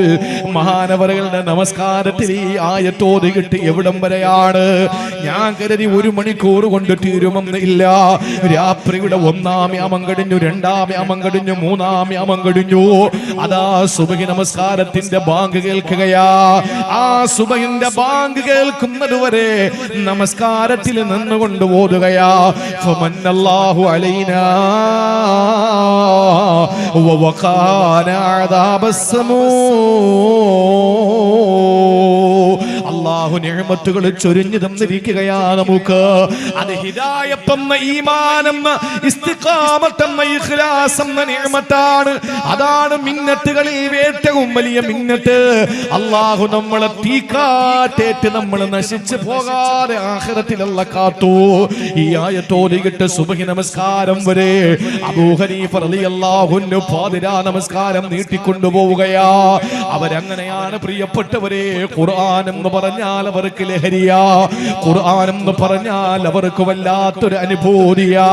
Speaker 1: മഹാനവറുകളുടെ നമസ്കാരത്തിൽ ഈ ആയത്തോതിയിട്ട് എവിടം വരെയാണ്? ഞാൻ കരുതി 1 മണിക്കൂർ കൊണ്ട് തീരുമെന്ന്. ഇല്ല, രാത്രിയുടെ 1-ാം യാമം കഴിഞ്ഞു, 2-ാം യാമം കഴിഞ്ഞു, 3-ാം യാമം കഴിഞ്ഞു. അതാ സുബഹി നമസ്കാരത്തിന്റെ ബാങ്ക് കേൾക്കുകയാ. ആ സുബഹിന്റെ ബാങ്ക് കേൾക്കുന്നത് വരെ നമസ്കാരത്തിൽ നിന്നുകൊണ്ട് ഓതുകയാ. ഫമന്നല്ലാഹു അലൈനാ വവഖാനാ അദാബസ്സമൂ. അല്ലാഹു നിഅമത്തുകൾ ചൊരിഞ്ഞു തന്നിരിക്കുകയാ നമുക്ക്. അത് ഹിദായത്ത് എന്ന ഈമാൻ എന്ന ഇസ്തിഖാമത്ത് എന്ന ഇഖ്ലാസ് എന്ന നിഅമത്താണ്. അതാണ് മിന്നത്തുകളിൽ ഏറ്റവും വലിയ മിന്നത്ത്. അല്ലാഹു നമ്മളെ തീക്കാറ്റേറ്റ് നമ്മൾ നശിച്ചു പോകാതെ ആഖിറത്തിൽ അല്ലാഹു കാത്തു. ഈ ആയത്തോതിയിട്ട് സുബ്ഹി നമസ്കാരം വരെ അബൂ ഹനീഫ റളിയല്ലാഹു അൻഹു ഫാദിരാ നമസ്കാരം നീട്ടിക്കൊണ്ടുപോവുകയാ. അവരങ്ങനെയാണ് പ്രിയപ്പെട്ടവരെ. ഖുർആൻ എന്ന് പറഞ്ഞാൽ അവർക്ക് ലഹരിയാ, ഖുർആൻ എന്ന് പറഞ്ഞാൽ അവർക്ക് വല്ലാത്തൊരു അനുഭൂതിയാ.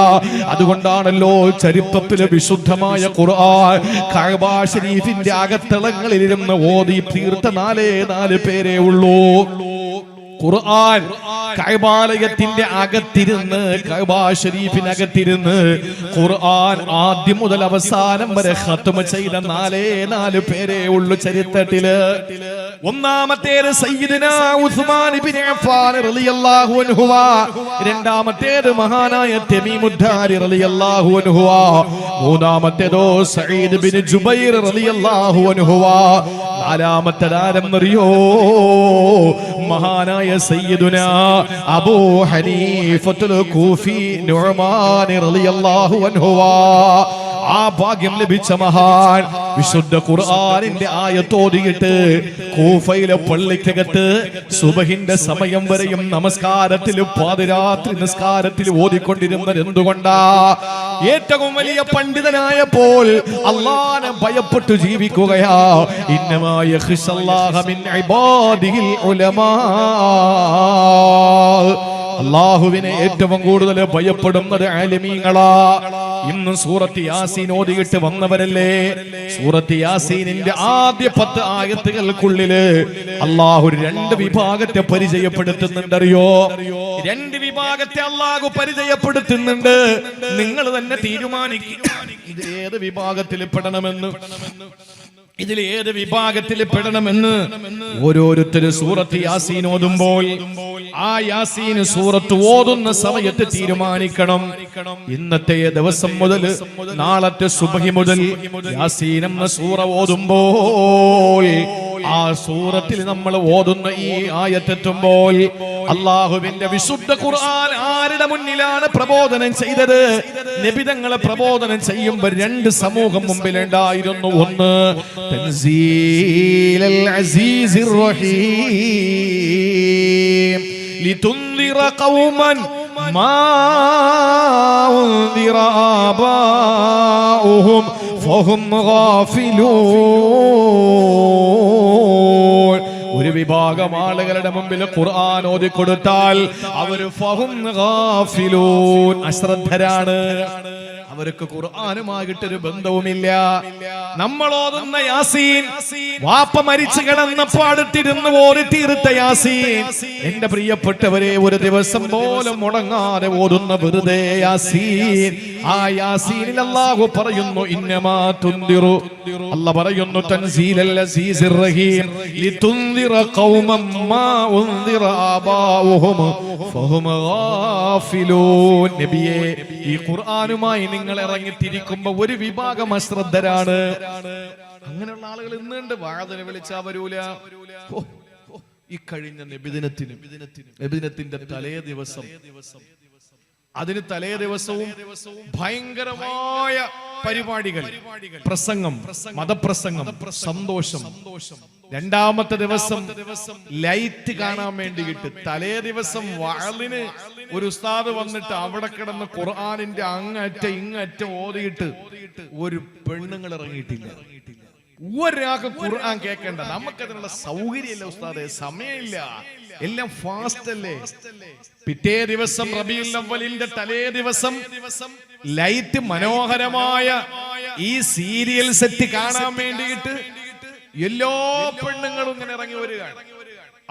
Speaker 1: അതുകൊണ്ടാണല്ലോ ചരിത്രത്തിലെ വിശുദ്ധമായ ഖുർആൻ കഅബ ശരീഫിന്റെ അകത്തളങ്ങളിലിരുന്ന് ഓതി തീർത്ത 4 പേരേ ഉള്ളൂ. ഖുർആൻ കഅബാലയത്തിന്റെ അകത്തിരുന്ന്, കഅബ ശരീഫിനകത്തിരുന്ന് ഖുർആൻ ആദ്യം മുതൽ അവസാനം വരെ ഖത്മ ചെയ്ത 4 പേരേ ഉള്ളൂ ചരിത്രത്തില്. ഒന്നാമത്തേത് സയ്യിദുനാ ഉസ്മാൻ ഇബ്നു അഫ്ഫാൻ റളിയല്ലാഹു അൻഹു, രണ്ടാമത്തേത് മഹാനായ തമീമുദ്ദാരി റളിയല്ലാഹു അൻഹു, മൂന്നാമത്തേതോ സഈദ് ഇബ്നു ജുബൈർ റളിയല്ലാഹു അൻഹു, നാലാമത്തേതാരെന്നറിയോ? മഹാനായ സയ്യിദുനാ അബൂ ഹനീഫത്തുൽ കൂഫി നുഅ്മാൻ റളിയല്ലാഹു അൻഹു. ആ ഭാഗ്യം ലഭിച്ച മഹാൻ വിശുദ്ധ ഖുർആനിന്റെ ആയത്തോതിയിട്ട് കൂഫയിലെ പള്ളിക്കകത്ത് സുബഹിന്റെ സമയം വരെയും നമസ്കാരത്തിൽ പാതിരാത്രി നിസ്കാരത്തിൽ ഓതിക്കൊണ്ടിരുന്നത് എന്തുകൊണ്ടാ? ഏറ്റവും വലിയ പണ്ഡിതനായപ്പോൾ അല്ലാഹനെ ഭയപ്പെട്ടു ജീവിക്കുകയാ. ഇന്നമാ യഖ്ശല്ലാഹ മിൻ ഇബാദിഹിൽ ഉലമാ. അല്ലാഹുവിനെ ഏറ്റവും കൂടുതൽ ഭയപ്പെടുന്നത് ആലിമീങ്ങളാ. ഇന്ന് സൂറത്ത് യാസീൻ ഓതിയിട്ട് വന്നവരല്ലേ? സൂറത്ത് യാസീനിന്റെ ആദ്യ 10 ആയത്തുകൾക്കുള്ളില് അല്ലാഹു 2 വിഭാഗത്തെ പരിചയപ്പെടുത്തുന്നുണ്ടറിയോ? 2 വിഭാഗത്തെ അല്ലാഹു പരിചയപ്പെടുത്തുന്നുണ്ട്. നിങ്ങൾ തന്നെ തീരുമാനിക്കുക ഇത് ഏത് വിഭാഗത്തിൽ പെടണമെന്ന്, ഇതിൽ ഏത് വിഭാഗത്തിൽ പെടണമെന്ന്. ഓരോരുത്തരും സൂറത്ത് യാസീൻ ഓതുമ്പോൾ ആ യാസീൻ സൂറത്ത് ഓതുന്ന സമയത്ത് തീരുമാനിക്കണം. ഇന്നത്തെ ദിവസം മുതൽ നാളത്തെ സുബഹി മുതൽ യാസീൻ എന്ന സൂറ ഓതുമ്പോൾ ആ സൂറത്തിൽ നമ്മൾ ഓതുന്ന ഈ ആയത്തെത്തുമ്പോൾ അല്ലാഹുവിന്റെ വിശുദ്ധ ഖുർആൻ ആരുടെ മുന്നിലാണ് പ്രബോധനം ചെയ്തത്? നബിതങ്ങളെ പ്രബോധനം ചെയ്യുമ്പോൾ 2 സമൂഹം മുമ്പിലുണ്ടായിരുന്നു. ഒന്ന് തൻസീലൽ അസീസിർ റഹീം ലിതുൻദിറ ഖൗമൻ മാ ഉൻദിറ ആബാഉഹും ഫഹും ഗാഫിലൂൻ. ഒരു വിഭാഗം ആളുകളുടെ മുമ്പിൽ ഖുർആൻ ഓതി കൊടുത്താൽ അവർ ഫഹും ഗാഫിലൂൻ, അശ്രദ്ധരാണ്. അവർക്ക് ഖുർആനുമായിട്ടൊരു ബന്ധവുമില്ല. നമ്മൾ ഓതുന്ന യാസീൻ, വാപ്പ മരിച്ചു കിടന്നപ്പോൾ അടുത്തിരുന്ന് ഓതി തീർത്ത യാസീൻ, എന്റെ പ്രിയപ്പെട്ടവരെ ഒരു ദിവസം പോലും മുടങ്ങാതെ ഓതുന്ന വെറുതെ യാസീൻ. ആ യാസീനിൽ അല്ലാഹു പറയുന്നു ഇന്നമാ തുൻദിറു, അല്ലാഹു പറയുന്നു തൻസീലൽ അസീസിർ റഹീം ലിതുൻദിറ ഖൗമൻ മാ ഉൻദിറ ആബാഉഹും ഫഹും ഗാഫിലൂൻ. നബിയേ, ഈ ഖുർആനുമായി നിങ്ങൾ ഇറങ്ങിത്തിരിക്കുമ്പോൾ ഒരു വിഭാഗം അശ്രദ്ധരാണ്. അങ്ങനെയുള്ള ആളുകൾ ഇന്നുണ്ട്. വാഴതിനെ വിളിച്ചാ വരൂല. ഈ കഴിഞ്ഞ നബിദിനത്തിന്റെ തലേ ദിവസം, അതിന് തലേ ദിവസവും ഭയങ്കരമായ പരിപാടികൾ, പ്രസംഗം, മതപ്രസംഗം, സന്തോഷം. രണ്ടാമത്തെ ദിവസം ലൈറ്റ് കാണാൻ വേണ്ടിയിട്ട് തലേ ദിവസം വഅലിന് ഒരു ഉസ്താദ് വന്നിട്ട് അവിടെ കിടന്ന് ഖുർആനിന്റെ അങ്ങറ്റം ഇങ്ങറ്റം ഓതിയിട്ട് ഒരു പെണ്ണുങ്ങൾ ഇറങ്ങിയിട്ടില്ല. ഒരാൾക്ക് ഖുർആൻ കേൾക്കണ്ട. നമുക്കതിനുള്ള സൗകര്യമില്ല ഉസ്താദെ, സമയമില്ല, എല്ലാം ഫാസ്റ്റ് അല്ലേ. പിറ്റേ ദിവസം റബീഉൽ അവ്വലിന്റെ തലേ ദിവസം ലൈറ്റ് മനോഹരമായ ഈ സീരിയൽ സെറ്റ് കാണാൻ വേണ്ടിയിട്ട് എല്ലാ പെണ്ണുങ്ങളും ഇങ്ങനെ ഇറങ്ങി വരികയാണ്.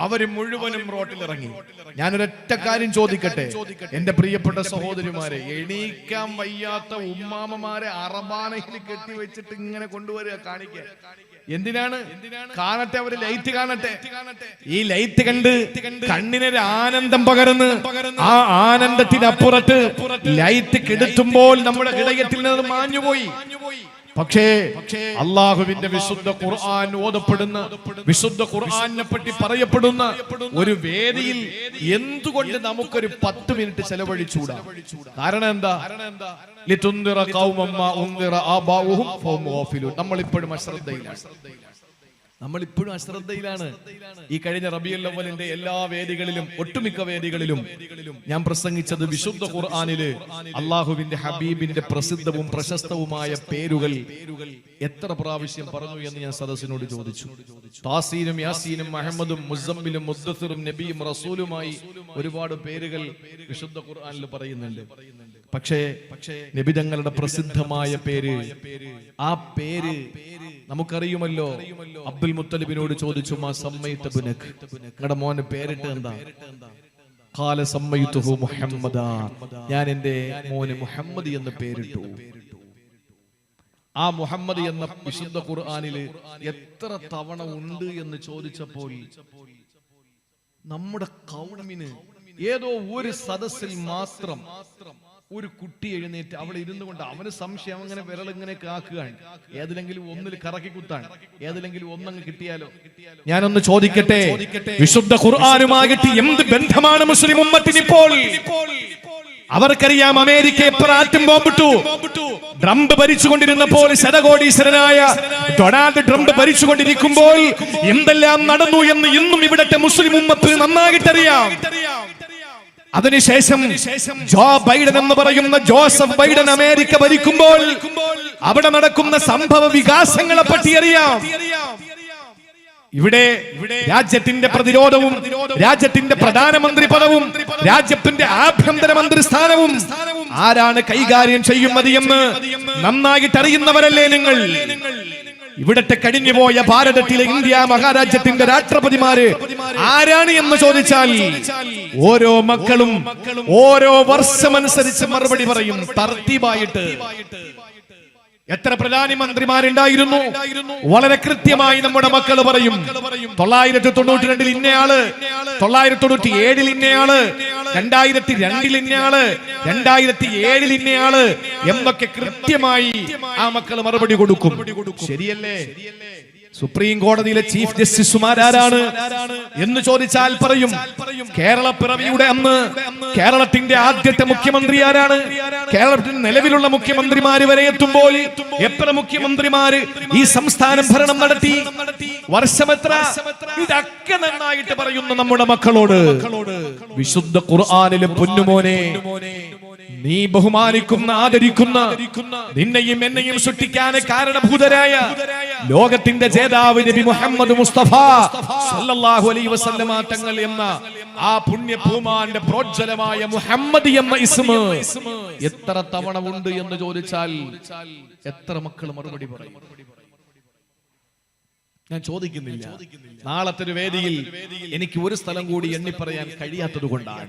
Speaker 1: അവര് മുഴുവനും റോട്ടിലിറങ്ങി. ഞാനൊരൊറ്റ കാര്യം ചോദിക്കട്ടെ, എന്റെ പ്രിയപ്പെട്ട സഹോദരിമാരെ, എണീക്കാൻ വയ്യാത്ത ഉമ്മാമമാരെ അറബാനയിൽ കെട്ടിവെച്ചിട്ട് ഇങ്ങനെ കൊണ്ടുവരിക കാണിക്കാൻ. എന്തിനാണ്? കാണട്ടെ, അവര് ലൈറ്റ് കാണട്ടെ. ഈ ലൈറ്റ് കണ്ട് കണ്ണിനൊരു ആനന്ദം പകർന്ന് ആ ആനന്ദത്തിനപ്പുറത്ത് ലൈറ്റ് കെടുത്തുമ്പോൾ നമ്മുടെ ഹൃദയത്തിൽ നിന്ന് മാഞ്ഞുപോയി. പക്ഷേ അള്ളാഹുവിന്റെ വിശുദ്ധ ഖുർആൻ ഓതപ്പെടുന്ന, വിശുദ്ധ ഖുർആനെ പറ്റി പറയപ്പെടുന്ന ഒരു വേദിയിൽ എന്തുകൊണ്ട് നമുക്കൊരു 10 മിനിറ്റ് ചെലവഴിച്ചൂടാ? കാരണം എന്താ? ലിതുൻദിറ ഖൗമൻ മാ ഉൻദിറ ആബാഉഹും ഫഹും ഗാഫിലൂൻ. നമ്മളിപ്പോഴും അശ്രദ്ധയിലാണ്. ഈ കഴിഞ്ഞ റബീഉൽ അവ്വലിന്റെ എല്ലാ വേദികളിലും, ഒട്ടുമിക്ക വേദികളിലും ഞാൻ പ്രസംഗിച്ചത് വിശുദ്ധ ഖുർആനിലെ അള്ളാഹുവിന്റെ ഹബീബിന്റെ പ്രസിദ്ധവും പ്രശസ്തവുമായ പേരുകൾ എത്ര പ്രാവശ്യം പറഞ്ഞു എന്ന് ഞാൻ സദസ്സിനോട് ചോദിച്ചു. താസീനും യാസീനും അഹമ്മദും മുസമ്മിലും മുദ്ദസിറും നബിയും റസൂലുമായി ഒരുപാട് പേരുകൾ വിശുദ്ധ ഖുർആനിൽ പറയുന്നുണ്ട്. പക്ഷേ നബിതങ്ങളുടെ പ്രസിദ്ധമായ പേര്, ആ പേര് നമുക്കറിയുമല്ലോ. അബ്ദുൽ മുത്തലിബിനോട് ചോദിച്ചു, മാ സമ്മൈത ബുനക്, നിങ്ങളുടെ മോനെ പേരിട്ട് എന്താ? ഖാല സമ്മൈതുഹു മുഹമ്മദ, ഞാൻ എന്റെ മോന് മുഹമ്മദ് എന്ന് പേരിട്ടു. ആ മുഹമ്മദ് എന്ന വിശുദ്ധ ഖുർആനില് എത്ര തവണ ഉണ്ട് എന്ന് ചോദിച്ചപ്പോൾ നമ്മുടെ കൗമിന് ഏതോ ഒരു സദസ്സിൽ മാത്രം ഒരു കുട്ടി എഴുന്നേറ്റ് അവിടെ ഇരുന്നു കൊണ്ട് അവന് സംശയം, അങ്ങനെ വിരൽ ഇങ്ങനെ കാക്കുകയാണ്, ഏതിലെങ്കിലും ഒന്നിൽ കറക്കി കുത്താൻ, ഏതിലെങ്കിലും ഒന്നങ്ങ് കിട്ടിയാലോ. ഞാനൊന്ന് ചോദിക്കട്ടെ, വിശുദ്ധ ഖുർആനുമായിട്ട് എന്ത് ബന്ധമാണ് മുസ്ലിം ഉമ്മത്തിന് ഇപ്പോൾ? അവർക്കറിയാം അമേരിക്ക എപ്പോൾ ആറ്റം ബോംബിട്ടു. ട്രംപ് ഭരിച്ചുകൊണ്ടിരുന്നപ്പോൾ, ശതകോടീശ്വരനായ ഡൊണാൾഡ് ട്രംപ് ഭരിച്ചുകൊണ്ടിരിക്കുമ്പോൾ എന്തെല്ലാം നടന്നു എന്ന് ഇന്നും ഇവിടത്തെ മുസ്ലിം ഉമ്മത്ത് നന്നായിട്ടറിയാം. അതിനുശേഷം ജോ ബൈഡൻ എന്ന് പറയുന്ന ജോസഫ് ബൈഡൻ അമേരിക്ക ഭരിക്കുമ്പോൾ അവിടെ നടക്കുന്ന സംഭവ വികാസങ്ങളെ പറ്റി അറിയാം. ഇവിടെ രാജ്യത്തിന്റെ പ്രതിരോധവും, രാജ്യത്തിന്റെ പ്രധാനമന്ത്രി പദവും, രാജ്യത്തിന്റെ ആഭ്യന്തരമന്ത്രി സ്ഥാനവും ആരാണ് കൈകാര്യം ചെയ്യുന്നത് എന്ന് നന്നായിട്ട് അറിയുന്നവരല്ലേ നിങ്ങൾ? ഇവിടത്തെ കഴിഞ്ഞുപോയ ഭാരതത്തിലെ ഇന്ത്യ മഹാരാജ്യത്തിന്റെ രാഷ്ട്രപതിമാര് ആരാണ് എന്ന് ചോദിച്ചാൽ ഓരോ മക്കളും ഓരോ വർഷമനുസരിച്ച് മറുപടി പറയും തർത്തീബായിട്ട്. എത്ര പ്രധാനമന്ത്രിമാരുണ്ടായിരുന്നു? വളരെ കൃത്യമായി നമ്മുടെ മക്കൾ പറയും. 992 ഇന്നയാള്, 997 ഇന്നയാള്, 2002 ഇന്നയാള്, 2007 ഇന്നയാള് എന്നൊക്കെ കൃത്യമായി ആ മക്കൾ മറുപടി കൊടുക്കും. ശരിയല്ലേ? സുപ്രീം കോടതിയിലെ ചീഫ് ജസ്റ്റിസുമാരാരാണ് എന്ന് ചോദിച്ചാൽ പറയും കേരള പിറവിയുടെ അന്ന് കേരളത്തിന്റെ ആദ്യത്തെ മുഖ്യമന്ത്രി ആരാണ്? കേരളത്തിൽ നിലവിലുള്ള മുഖ്യമന്ത്രിമാര് വരെ എത്തുമ്പോൾ എത്ര മുഖ്യമന്ത്രിമാര് ഈ സംസ്ഥാനം ഭരണം നടത്തി, വർഷമെത്ര, ഇതൊക്കെ നന്നായിട്ട് പറയുന്നു നമ്മുടെ മക്കളോട്. വിശുദ്ധ ഖുർആനിലെ പൊന്നുമോനെ, നീ ബഹുമാനിക്കുന്ന, ആദരിക്കുന്ന, നിന്നെയും എന്നെയും സൃഷ്ടിക്കാൻ കാരണഭൂതരായ ലോകത്തിന്റെ ജേതാവ് നബി മുഹമ്മദ് മുസ്തഫ സല്ലല്ലാഹു അലൈഹി വസല്ലമ തങ്ങൾ എന്ന ആ പുണ്യ പൂമാന്റെ പ്രോജ്വലമായ മുഹമ്മദ് എന്ന ഇസ്മ എത്ര തവണ ഉണ്ട് എന്ന് ചോദിച്ചാൽ എത്ര മക്കൾ മറുപടി പറയും? ഞാൻ ചോദിക്കുന്നില്ല. നാളത്തെ ഒരു വേദിയിൽ എനിക്ക് ഒരു സ്ഥലം കൂടി എണ്ണി പറയാൻ കഴിയാത്തത് കൊണ്ടാണ്.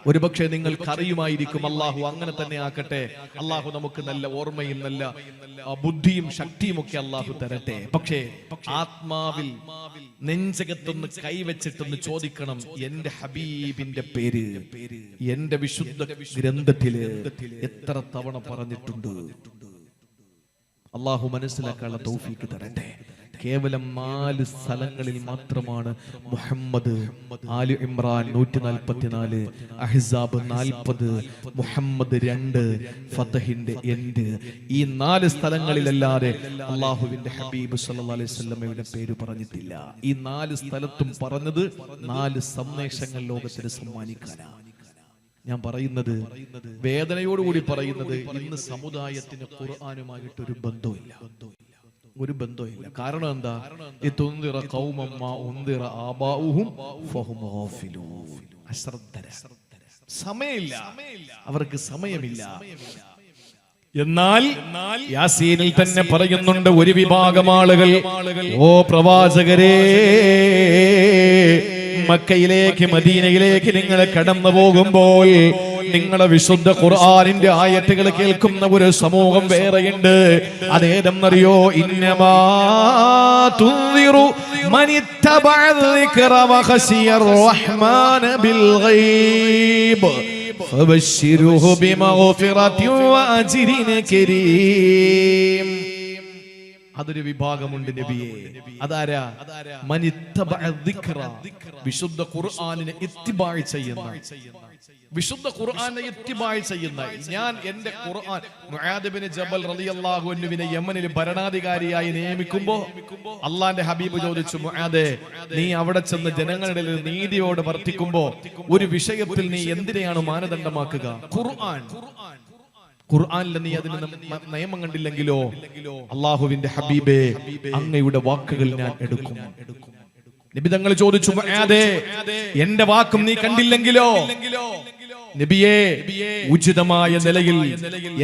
Speaker 1: ഒരുപക്ഷെ നിങ്ങൾക്ക് അറിയുമായിരിക്കും. അള്ളാഹു അങ്ങനെ തന്നെ ആക്കട്ടെ. അള്ളാഹു നമുക്ക് നല്ല ഓർമ്മയും നല്ല ബുദ്ധിയും ശക്തിയും ഒക്കെ അള്ളാഹു തരട്ടെ. പക്ഷേ ആത്മാവിൽ നെഞ്ചകത്തൊന്ന് കൈവച്ചിട്ടൊന്ന് ചോദിക്കണം, എന്റെ ഹബീബിന്റെ പേര് എന്റെ വിശുദ്ധ ഗ്രന്ഥത്തില് എത്ര തവണ പറഞ്ഞിട്ടുണ്ട്? അള്ളാഹു മനസ്സിലാക്കാനുള്ള തൗഫീക്ക് തരട്ടെ. കേവലം 4 സ്ഥലങ്ങളിൽ മാത്രമാണ് മുഹമ്മദ്. ആലി ഇമ്രാൻ 144, അഹ്സാബ് 40, മുഹമ്മദ് 2, ഫതഹിന്റെ എൻഡ്. ഈ 4 സ്ഥലങ്ങളിലല്ലാതെ അള്ളാഹുവിന്റെ ഹബീബ് സല്ലല്ലാഹു അലൈഹി വസല്ലമയുടെ പേര് പറഞ്ഞിട്ടില്ല. ഈ 4 സ്ഥലത്തും പറഞ്ഞത് 4 സന്ദേശങ്ങൾ ലോകത്തിന് സമ്മാനിക്കാനാണ്. ഞാൻ പറയുന്നത്, വേദനയോടുകൂടി പറയുന്നത്, ഇന്ന് സമുദായത്തിന് ഖുർആനുമായിട്ടൊരു ബന്ധമില്ല. ഒരു ബന്ധമില്ല. കാരണം എന്താ? സമയമില്ല, അവർക്ക് സമയമില്ല. എന്നാൽ യാസീനിൽ തന്നെ പറയുന്നുണ്ട്, ഒരു വിഭാഗം ആളുകൾ, ഓ പ്രവാചകരേ, മക്കയിലേക്ക് മദീനയിലേക്ക് നിങ്ങൾ കടന്നു പോകുമ്പോൾ നിങ്ങളെ വിശുദ്ധ ഖുർആനിന്റെ ആയത്തുകൾ കേൾക്കുന്ന ഒരു സമൂഹം വേറെയുണ്ട്. അതേതെന്നറിയോ? ഇന്നമാ തുൻദിറു മനിത്തബഅ ദിക്റ വഖശിയർ റഹ്മാന ബിൽ ഗൈബ് ഫബശ്ശിറുഹു ബിമഗ്ഫിറതി വഅജ്രിൻ കരീം. അതൊരു വിഭാഗമുണ്ട് നബിയെ. അതാരാ? മനിത്തബഅ ദിക്റ, വിശുദ്ധ ഖുർആനിനെ ഇത്തിബാഅ് ചെയ്യുന്ന, വിശുദ്ധ ഖുർആനെ ഇത്തിബാഅ് ചെയ്യുന്ന. ഞാൻ എന്റെ ഖുർആൻ, മുആദ് ഇബ്നു ജബൽ റളിയല്ലാഹു അൻഹുവിനെ യമനിൽ ഭരണാധികാരിയായി നിയമിക്കുമ്പോൾ അള്ളാന്റെ ഹബീബ് ചോദിച്ചു, മുആദേ, നീ അവിടെ ചെന്ന് ജനങ്ങളുടെ നീതിയോട് വർത്തിക്കുമ്പോൾ ഒരു വിഷയത്തിൽ നീ എന്തിനെയാണ് മാനദണ്ഡമാക്കുക? ഖുർആൻ. ഖുർആനിൽ നീ അതിന് നിയമം കണ്ടില്ലെങ്കിലോ അള്ളാഹുവിന്റെ ഹബീബേ, അങ്ങയുടെ വാക്കുകൾ ഞാൻ എടുക്കും. നബി തങ്ങൾ ചോദിച്ചു, മുആദേ, എന്റെ വാക്കും നീ കണ്ടില്ലെങ്കിലോ? നബിയെ, ഉചിതമായ നിലയിൽ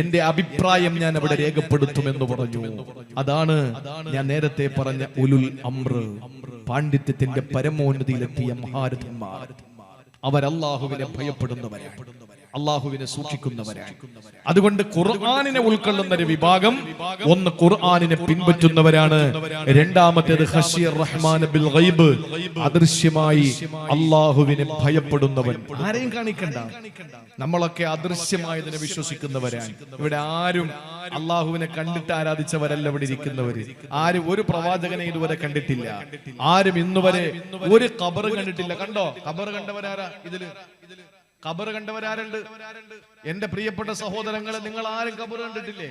Speaker 1: എന്റെ അഭിപ്രായം ഞാൻ അവിടെ രേഖപ്പെടുത്തുമെന്ന് പറഞ്ഞു. അതാണ് ഞാൻ നേരത്തെ പറഞ്ഞ ഉലുൽ അംർ, പാണ്ഡിത്യത്തിന്റെ പരമോന്നതിയിലെത്തിയ മഹാരഥന്മാർ. അവർ അല്ലാഹുവിനെ ഭയപ്പെടുന്നവരാണ്, അല്ലാഹുവിനെ സൂക്ഷിക്കുന്നവരാണ്. അതുകൊണ്ട് ഖുർആനിനെ ഉൾക്കൊള്ളുന്ന ഒരു വിഭാഗം, ഒന്ന് ഖുർആനിനെ പിൻപറ്റുന്നവരാണ്. രണ്ടാമത്തേത് ഖശിയർ റഹ്മാൻ ബിൽ ഗൈബ്, അദൃശ്യമായി അല്ലാഹുവിനെ ഭയപ്പെടുന്നവൻ. ആരെയും കാണിക്കണ്ട, നമ്മളൊക്കെ അദൃശ്യമായതിനെ വിശ്വസിക്കുന്നവരാണ്. ഇവിടെ ആരും അല്ലാഹുവിനെ കണ്ടിട്ട് ആരാധിച്ചവരല്ല ഇവിടെ ഇരിക്കുന്നവര്. ആരും ഒരു പ്രവാചകനെ ഇതുവരെ കണ്ടിട്ടില്ല. ആരും ഇന്നുവരെ ഒരു ഖബർ കണ്ടിട്ടില്ല. കണ്ടോ? ഖബർ കണ്ടവരാരാ ഇതില്? ഖബർ കണ്ടവരാരുണ്ട്? എന്റെ പ്രിയപ്പെട്ട സഹോദരങ്ങളെ, നിങ്ങൾ ആരും ഖബർ കണ്ടിട്ടില്ലേ?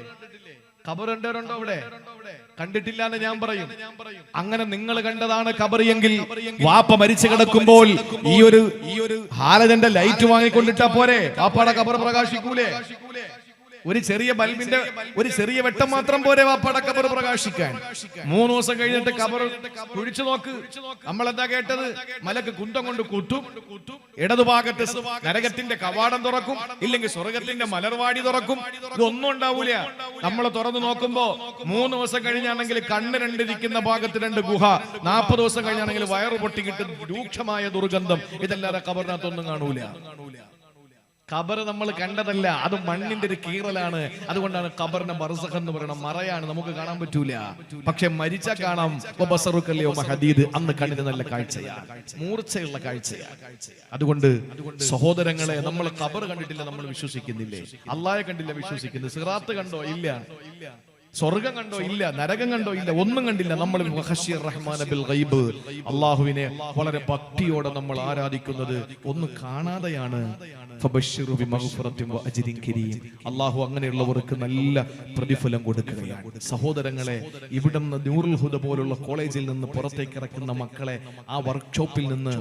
Speaker 1: ഖബർ കണ്ടവരുണ്ടോ ഇവിടെ? കണ്ടിട്ടില്ല എന്ന് ഞാൻ പറയും. അങ്ങനെ നിങ്ങൾ കണ്ടതാണ് ഖബർ എങ്കിൽ, വാപ്പ മരിച്ചു കിടക്കുമ്പോൾ ഈ ഒരു ഹാലജന്റെ ലൈറ്റ് വാങ്ങിക്കൊണ്ടിട്ടാ പോരെ? വാപ്പയുടെ ഖബർ പ്രകാശിക്കൂലേ? ഒരു ചെറിയ ബൾബിന്റെ ഒരു ചെറിയ വെട്ടം മാത്രം പോരെ വാപ്പയുടെ ഖബർ പ്രകാശിക്കാൻ? 3 ദിവസം കഴിഞ്ഞിട്ട് ഖബർ കുഴിച്ചു നോക്ക്. നമ്മൾ എന്താ കേട്ടത്? മലക്ക് കുന്തം കൊണ്ട് കുത്തും, ഇടതുഭാഗത്ത് നരകത്തിന്റെ കവാടം തുറക്കും, ഇല്ലെങ്കിൽ സ്വർഗത്തിന്റെ മലർവാടി തുറക്കും. ഇതൊന്നും ഉണ്ടാവൂല. നമ്മൾ തുറന്നു നോക്കുമ്പോ 3 ദിവസം കഴിഞ്ഞാണെങ്കിൽ കണ്ണ് രണ്ടിരിക്കുന്ന ഭാഗത്ത് 2 ഗുഹ, 40 ദിവസം കഴിഞ്ഞാണെങ്കിൽ വയറു പൊട്ടിക്കിട്ട് രൂക്ഷമായ ദുർഗന്ധം. ഇതല്ലാതെ ഖബറിനകത്തൊന്നും കാണൂല. ഖബർ നമ്മൾ കണ്ടതല്ല, അത് മണ്ണിന്റെ ഒരു കീറലാണ്. അതുകൊണ്ടാണ് ഖബറിനെ ബർസഖ് എന്ന് പറയുന്നത്. മറയാണ്, നമുക്ക് കാണാൻ പറ്റൂല. പക്ഷെ മരിച്ച കാണാം. ഹദീദ്, അന്ന് കണ്ണിന് നല്ല കാഴ്ചയാണ്, മൂർച്ചയുള്ള കാഴ്ചയാണ്. അതുകൊണ്ട് സഹോദരങ്ങളെ, നമ്മൾ ഖബർ കണ്ടിട്ടില്ല, നമ്മൾ വിശ്വസിക്കുന്നില്ലേ? അല്ലാഹയെ കണ്ടില്ല, വിശ്വസിക്കുന്നു. സിറാത്ത് കണ്ടോ? ഇല്ല. സ്വർഗം കണ്ടോ? ഇല്ല. നരകം കണ്ടോ? ഇല്ല. ഒന്നും കണ്ടില്ല. നമ്മൾ അള്ളാഹുവിനെ വളരെ ഭക്തിയോടെ നമ്മൾ ആരാധിക്കുന്നത് ഒന്നും കാണാതെയാണ്. അള്ളാഹു അങ്ങനെയുള്ളവർക്ക് നല്ല പ്രതിഫലം കൊടുക്കുകയാണ്. സഹോദരങ്ങളെ, ഇവിടുന്ന് നൂറുൽ ഹുദ പോലുള്ള കോളേജിൽ നിന്ന് പുറത്തേക്ക് ഇറക്കുന്ന മക്കളെ ആ വർക്ക്ഷോപ്പിൽ നിന്ന്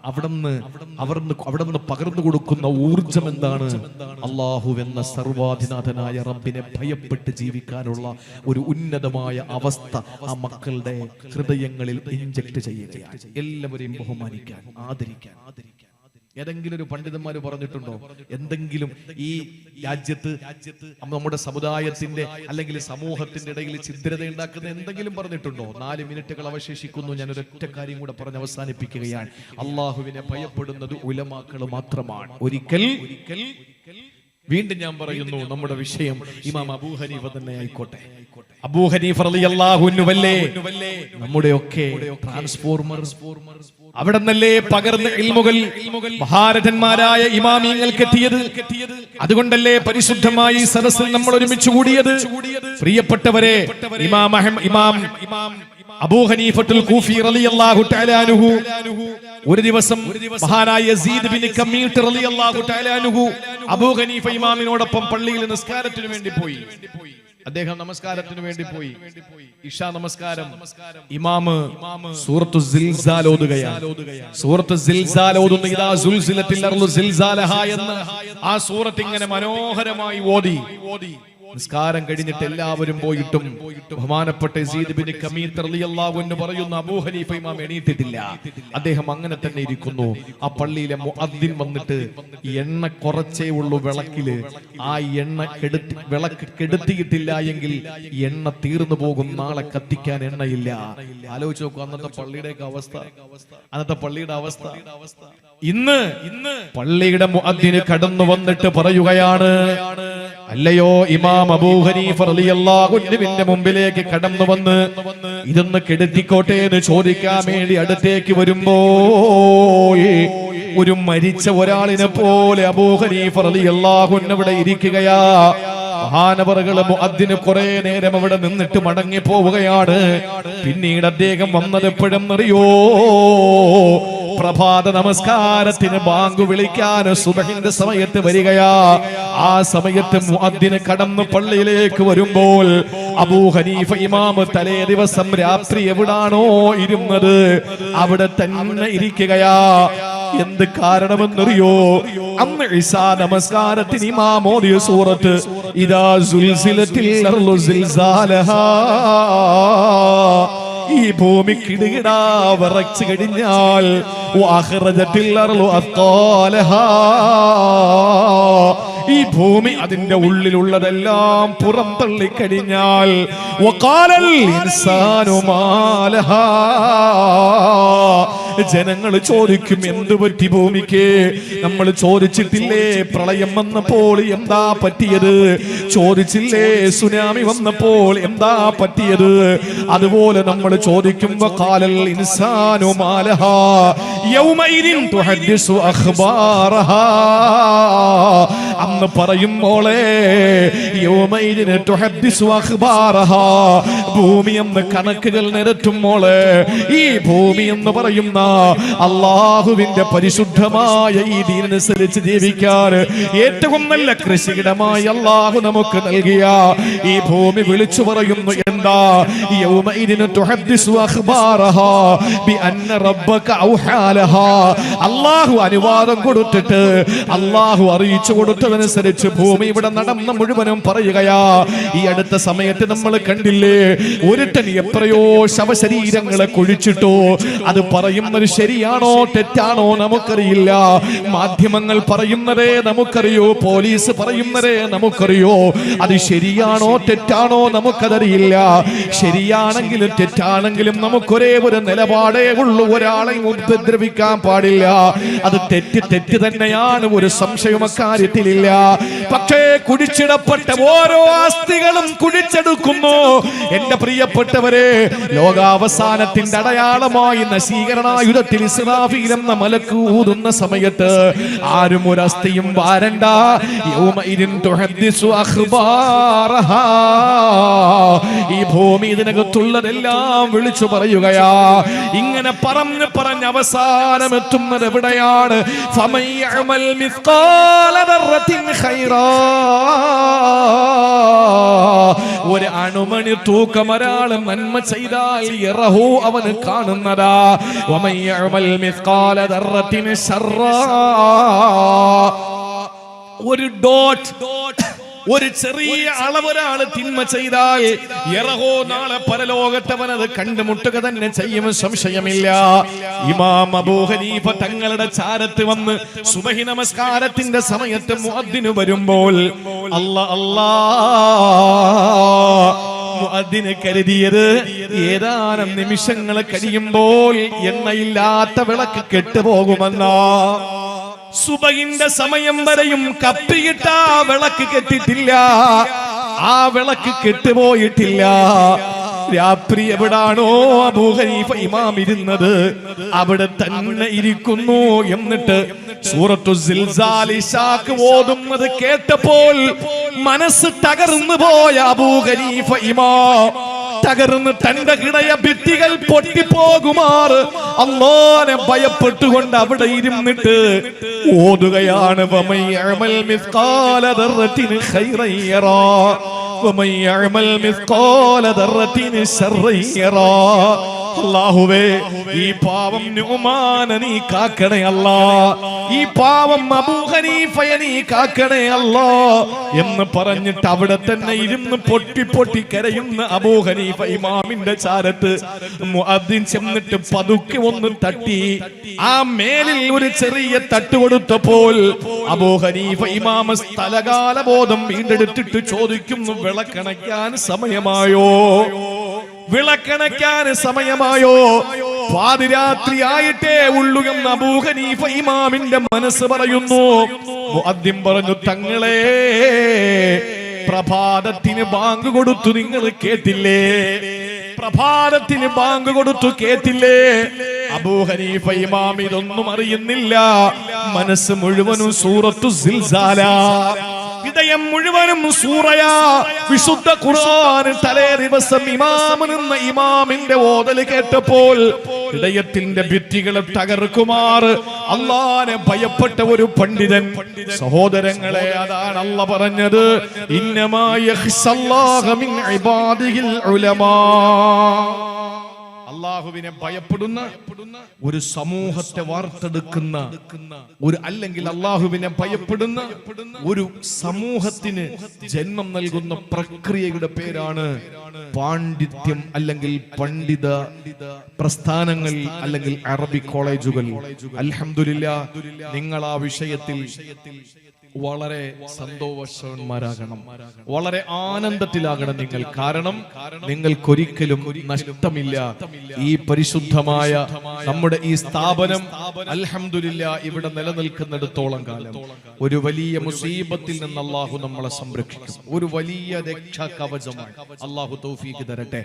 Speaker 1: അവിടുന്ന് പകർന്നു കൊടുക്കുന്ന ഊർജം എന്താണ്? അല്ലാഹു എന്ന സർവാധിനാഥനായ റബ്ബിനെ ഭയപ്പെട്ട് ജീവിക്കാനുള്ള ഒരു ഉന്നതമായ അവസ്ഥ ആ മക്കളുടെ ഹൃദയങ്ങളിൽ ഇൻജക്ട് ചെയ്യുകയാണ്. എല്ലാവരെയും ബഹുമാനിക്കാൻ, ആദരിക്കാൻ. ഏതെങ്കിലും ഒരു പണ്ഡിതന്മാര് പറഞ്ഞിട്ടുണ്ടോ എന്തെങ്കിലും ഈ രാജ്യത്ത് നമ്മുടെ സമുദായത്തിന്റെ അല്ലെങ്കിൽ സമൂഹത്തിന്റെ ഇടയിൽ ഛിദ്രത ഉണ്ടാക്കുന്ന എന്തെങ്കിലും പറഞ്ഞിട്ടുണ്ടോ? 4 മിനിറ്റുകൾ അവശേഷിക്കുന്നു. ഞാൻ ഒരൊറ്റ കാര്യം കൂടെ പറഞ്ഞ് അവസാനിപ്പിക്കുകയാണ്. അള്ളാഹുവിനെ ഭയപ്പെടുന്നത് ഉലമാക്കൾ മാത്രമാണ്. ഒരിക്കൽ വീണ്ടും ഞാൻ പറയുന്നു, നമ്മുടെ വിഷയം ഇമാം അബൂ ഹനീഫ തന്നെ ആയിക്കോട്ടെ. അബൂ ഹനീഫ റളിയല്ലാഹു അൻഹു വല്ലേ നമ്മുടെയൊക്കെ ട്രാൻസ്ഫോർമർ. അവിടെ നിന്നല്ലേ പകർന്ന് ഇൽമുകൾ മഹാരഥന്മാരായ ഇമാമിയങ്ങൾക്ക് എത്തിയത്. അതുകൊണ്ടല്ലേ പരിശുദ്ധമായി സദസ്സിൽ നമ്മൾ ഒരുമിച്ച് കൂടിയത്. പ്രിയപ്പെട്ടവരെ, ഇമാം അബൂ ഹനീഫത്തുൽ കൂഫി റളിയല്ലാഹു തആല അൻഹു ഒരു ദിവസം മഹാനായ യസീദ് ബിൻ കമീത്ത് റളിയല്ലാഹു തആല അൻഹു അബൂ ഹനീഫ ഇമാമിനോടൊപ്പം പള്ളിയിൽ നിസ്കാരത്തിന് വേണ്ടി പോയി. അദ്ദേഹം നമസ്കാരത്തിന് വേണ്ടി പോയി. ഇശാ നമസ്കാരം. ഇമാമ് സൂറത്തു സിൽസാൽ ഓതുകയാണ്. സൂറത്തു സിൽസാൽ ഓതുന്ന ഇദാ സുൽസിലത്തിൽ അർളു സിൽസാലഹാ എന്ന ആ സൂറത്ത് ഇങ്ങനെ മനോഹരമായി ഓതി. നിസ്കാരം കഴിഞ്ഞിട്ട് എല്ലാവരും പോയിട്ടും ബഹുമാനപ്പെട്ട യസീദ് ബിൻ കമീത്ത് റളിയല്ലാഹു അൻഹു പറയുന്നു, അബൂ ഹനീഫ ഇമാം എണീറ്റിട്ടില്ല. അദ്ദേഹം അങ്ങനെ തന്നെ ഇരിക്കുന്നു. ആ പള്ളിയിലെ മുഅദ്ദിൻ വന്നിട്ട് എണ്ണ കുറച്ചേ ഉള്ളൂ വിളക്കില്. ആ എണ്ണ വിളക്ക് കെടുത്തിയിട്ടില്ല എങ്കിൽ എണ്ണ തീർന്നു പോകും. നാളെ കത്തിക്കാൻ എണ്ണയില്ല. ആലോചിച്ച് നോക്കൂ അന്നത്തെ പള്ളിയുടെ അവസ്ഥ. ഇന്ന് പള്ളിയുടെ മുഅദ്ദിന് കടന്നു വന്നിട്ട് പറയുകയാണ്, അല്ലയോ ഇമാം അബൂ ഹനീഫ റളിയല്ലാഹു അൻഹുവിന്റെ മുമ്പിലേക്ക് കടന്നു വന്ന് ഇതൊന്ന് കെടുത്തിക്കോട്ടെ എന്ന് ചോദിക്കാൻ വേണ്ടി അടുത്തേക്ക് വരുമ്പോൾ ഒരു മരിച്ച ഒരാളിനെ പോലെ അബൂ ഹനീഫ റളിയല്ലാഹു അൻഹു അവിടെ ഇരിക്കുകയാ. മഹാനവറുകള് മുഅദ്ദിന് കുറെ നേരം അവിടെ നിന്നിട്ട് മടങ്ങി പോവുകയാണ്. പിന്നീട് അദ്ദേഹം വന്നത് എപ്പോഴെന്നറിയോ? പ്രഭാത നമസ്കാരത്തിന് ബാങ്ക് വിളിക്കാൻ സുബഹിന്റെ സമയത്ത് വരികയാ. ആ സമയത്ത് മുഅദ്ദിന് കടന്നു പള്ളിയിലേക്ക് വരുമ്പോൾ അബൂ ഹനീഫ ഇമാം തലേ ദിവസം രാത്രി എവിടാണോ ഇരുന്നത് അവിടെ തന്നെ ഇരിക്കുകയാ. എന്ത് കാരണമെന്നറിയോ? അന്ന് ഇശാ നമസ്കാരത്തിന് ഇമാം ഓതിയ സൂറത്ത് ഇദാ സുൽസിലത്തിൽ അർളു സിൽസാലഹാ. ഈ ഭൂമി കിടുകിടാ വിറച്ചു കഴിഞ്ഞാൽ ഈ ഭൂമി അതിന്റെ ഉള്ളിലുള്ളതെല്ലാം പുറന്തള്ളിക്കഴിഞ്ഞാൽ ജനങ്ങൾ ചോദിക്കും, എന്തു പറ്റി ഭൂമിക്ക്? നമ്മൾ ചോദിച്ചിട്ടില്ലേ പ്രളയം വന്നപ്പോൾ എന്താ പറ്റിയത്? ചോദിച്ചില്ലേ സുനാമി വന്നപ്പോൾ എന്താ പറ്റിയത്? അതുപോലെ നമ്മൾ ചോദിക്കുമ്പോ ഖാലൽ ഇൻസാനു മാലഹാ യൗമൈദിൻ തുഹദ്ദിസു അഖ്ബാറഹാ. അന്ന് പറയും മോളെ, യൗമൈദിൻ തുഹദ്ദിസു അഖ്ബാറഹാ, ഭൂമി എന്ന് കണക്കുകൾ നിരത്തും മോളെ. ഈ ഭൂമി എന്ന് പറയുന്ന അള്ളാഹുവിന്റെ പരിശുദ്ധമായ ഈ ദീനനുസരിച്ച് ജീവിക്കാൻ ഏറ്റവും നല്ല കൃഷിയിടമായി അള്ളാഹു നമുക്ക് നൽകിയ ഈ ഭൂമി വിളിച്ചു പറയുന്നു എന്താ? യൗമൈദിൻ തുഹദ്ദിസു അഖ്ബാറഹാ ബിഅന്ന റബ്ബക ഔഹാലഹാ. അള്ളാഹു അനുവാദം കൊടുത്തിട്ട് അള്ളാഹു അറിയിച്ചു കൊടുത്തതനുസരിച്ച് ഭൂമി ഇവിടെ നടന്ന മുഴുവനും പറയുകയാ. ഈ അടുത്ത സമയത്ത് നമ്മൾ കണ്ടില്ലേ, ഒരുത്തൻ എത്രയോ ശവശരീരങ്ങളെ കുഴിച്ചിട്ടോ. അത് പറയുന്നത് ശരിയാണോ തെറ്റാണോ നമുക്കറിയില്ല. മാധ്യമങ്ങൾ പറയുന്നതേ നമുക്കറിയോ, പോലീസ് പറയുന്നതേ നമുക്കറിയോ. അത് ശരിയാണോ തെറ്റാണോ നമുക്കതറിയില്ല. ശരിയാണെങ്കിലും തെറ്റാണെങ്കിലും നമുക്കൊരേ ഒരു നിലപാടേ ഉള്ളൂ, ഒരാളെയും ഉപദ്രവിക്കാൻ പാടില്ല. അത് തെറ്റ് തന്നെയാണ്, ഒരു സംശയം അക്കാര്യത്തിലില്ല. പക്ഷേ കുഴിച്ചിടപ്പെട്ട ഓരോ അസ്ഥികളും കുഴിച്ചെടുക്കുന്നു. എന്റെ പ്രിയപ്പെട്ടവരെ, ലോകാവസാനത്തിന്റെ അടയാളമായി നശീകരണായുധത്തിൽ ഇസ്രാഫീൽ എന്ന മലക്ക് ഊതുന്ന സമയത്ത് ആരും ഒരു അസ്ഥിയും വാരണ്ട. യൗമഇദിൻ തുഹദ്ദിസു അഖ്ബാറഹാ. ഈ ഭൂമി ഇതിനകത്തുള്ളതെല്ലാം വിളിച്ചു പറയുകയാ. ഇങ്ങനെ പറഞ്ഞ് അവസാനം എത്തുന്നത് എവിടെയാണ്? ഫമൻ യഅമൽ മിസ്ഖാല ദർറത്തിൻ ഖൈറാ. ഒരു അണുമണി തൂക്കമൊരാൾ നന്മ ചെയ്താൽ യറഹു അവന് കാണുന്നതാ. വമൻ യഅമൽ മിസ്ഖാല ദർറത്തിൻ ശർറാ, ഒരു ഡോട്ട് ഒരു ചെറിയ അളവൊരാള് തിന്മ ചെയ്താൽ യറഹോ നാളെ പരലോകത്തവനത് കണ്ടുമുട്ടുക തന്നെ ചെയ്യും, സംശയമില്ല. ഇമാം അബൂ ഹനീഫ തങ്ങളുടെ ചാരത്ത് വന്ന് സുബഹി നമസ്കാരത്തിന്റെ സമയത്ത് മുഅദ്ദിന് വരുമ്പോൾ അല്ലാ മുഅദ്ദിന് കരുതിയത് ഏതാനും നിമിഷങ്ങൾ കഴിയുമ്പോൾ എണ്ണയില്ലാത്ത വിളക്ക് കെട്ടുപോകുമെന്നാ. സുബഹിന്റെ സമയം വരെയും കപ്പിയിട്ട വിളക്ക് കെട്ടിട്ടില്ല, ആ വിളക്ക് കെട്ടുപോയിട്ടില്ല. രാത്രി എവിടാണോ അബൂ ഹനീഫ ഇമാം ഇരുന്നത് അവിടെ തന്നെ ഇരിക്കുന്നു. എന്നിട്ട് സൂറത്തു സിൽസാൽ ഇശാക്ക് ഓതുന്നത് കേട്ടപ്പോൾ മനസ്സ് തകർന്നു പോയ അബൂ ഹനീഫ ഇമാം തകർന്ന് തന്റെ ഹൃദയ ഭിത്തികൾ പൊട്ടിപ്പോകുമാർ അല്ലാഹുവിനെ ഭയപ്പെട്ടുകൊണ്ട് അവിടെ ഇരുന്നിട്ട് ഓതുകയാണ്. വമൻ യഅമൽ മിസ്ഖാല ദർറത്തിൻ ഖൈറൻ യറാ വമൻ യഅമൽ മിസ്ഖാല ദർറത്തിൻ ശർറൻ യറാ. അല്ലാഹുവേ, ഈ പാവം നുഅ്മാനെ നീ കാക്കണേ അല്ലാ, ഈ പാവം അബൂ ഹനീഫയെ നീ കാക്കണേ അല്ലാ എന്ന് പറഞ്ഞിട്ട് അവിടെ തന്നെ ഇരുന്ന് പൊട്ടി പൊട്ടി കരയുന്ന അബൂ ഹനീഫ ഇമാമിന്റെ ചാരത്ത് മുഅദ്ദിൻ ചെന്നിട്ട് പതുക്കെ ഒന്ന് തട്ടി. ആ മേലിൽ ഒരു ചെറിയ തട്ട് കൊടുത്തപ്പോൾ അബൂ ഹനീഫ ഇമാം സ്ഥലകാല ബോധം വീണ്ടെടുത്തിട്ട് ചോദിക്കുന്നു, വിളക്കണയ്ക്കാൻ സമയമായോ? വിളക്കണയ്ക്കാൻ സമയമായോ? പാതിരാത്രി ആയിട്ടേ ഉള്ളൂ എന്ന് അബൂ ഹനീഫ ഇമാമിന്റെ മനസ്സ് പറയുന്നു. മുഅദ്ദിൻ പറഞ്ഞു, തങ്ങളെ പ്രഭാതത്തിന് ബാങ്ക് കൊടുത്തു, നിങ്ങൾ കേട്ടില്ലേ? പ്രഭാതത്തിന് ബാങ്ക് കൊടുത്തു, കേട്ടില്ലേ? അബൂ ഹനീഫ ഇമാം ഇതൊന്നും അറിയുന്നില്ല. മനസ്സ് മുഴുവനും സൂറത്തു സിൽസാല, ഹൃദയം മുഴുവനും സൂറയാ. വിശുദ്ധ ഖുർആൻ തലേ ദിവസം ഇമാം നിന്ന ഇമാമിന്റെ ഓതൽ കേട്ടപ്പോൾ ഹൃദയത്തിന്റെ ഭിത്തികളെ തകർക്കുമാർ അല്ലാഹുവിനെ ഭയപ്പെട്ട ഒരു പണ്ഡിതൻ. സഹോദരങ്ങളെ, അതാണ് അല്ലാഹ് പറഞ്ഞത്, ഇന്നമാ യഖ്ശല്ലാഹ മിൻ ഇബാദിഹിൽ ഉലമാ. അള്ളാഹുവിനെ ഭയപ്പെടുന്ന ഒരു സമൂഹത്തെ വാർത്തെടുക്കുന്ന ഒരു, അല്ലെങ്കിൽ അള്ളാഹുവിനെ ഭയപ്പെടുന്ന ഒരു സമൂഹത്തിന് ജന്മം നൽകുന്ന പ്രക്രിയയുടെ പേരാണ് പാണ്ഡിത്യം, അല്ലെങ്കിൽ പണ്ഡിത പ്രസ്ഥാനങ്ങൾ, അല്ലെങ്കിൽ അറബിക് കോളേജുകൾ. അൽഹംദുലില്ലാഹ്, നിങ്ങൾ ആ വിഷയത്തിൽ വളരെ സന്തോഷവാന്മാരാകണം, വളരെ ആനന്ദത്തിലാകണം നിങ്ങൾ. കാരണം നിങ്ങൾക്കൊരിക്കലും നഷ്ടമില്ല. ഈ പരിശുദ്ധമായ നമ്മുടെ ഈ സ്ഥാപനം അൽഹംദുലില്ലാഹ് ഇവിടെ നിലനിൽക്കുന്നിടത്തോളം കാലം ഒരു വലിയ മുസീബത്തിൽ നിന്ന് അല്ലാഹു നമ്മളെ സംരക്ഷിക്കും. ഒരു വലിയ രക്ഷാ കവചമാണ്. അല്ലാഹു തൗഫീഖ് തരട്ടെ.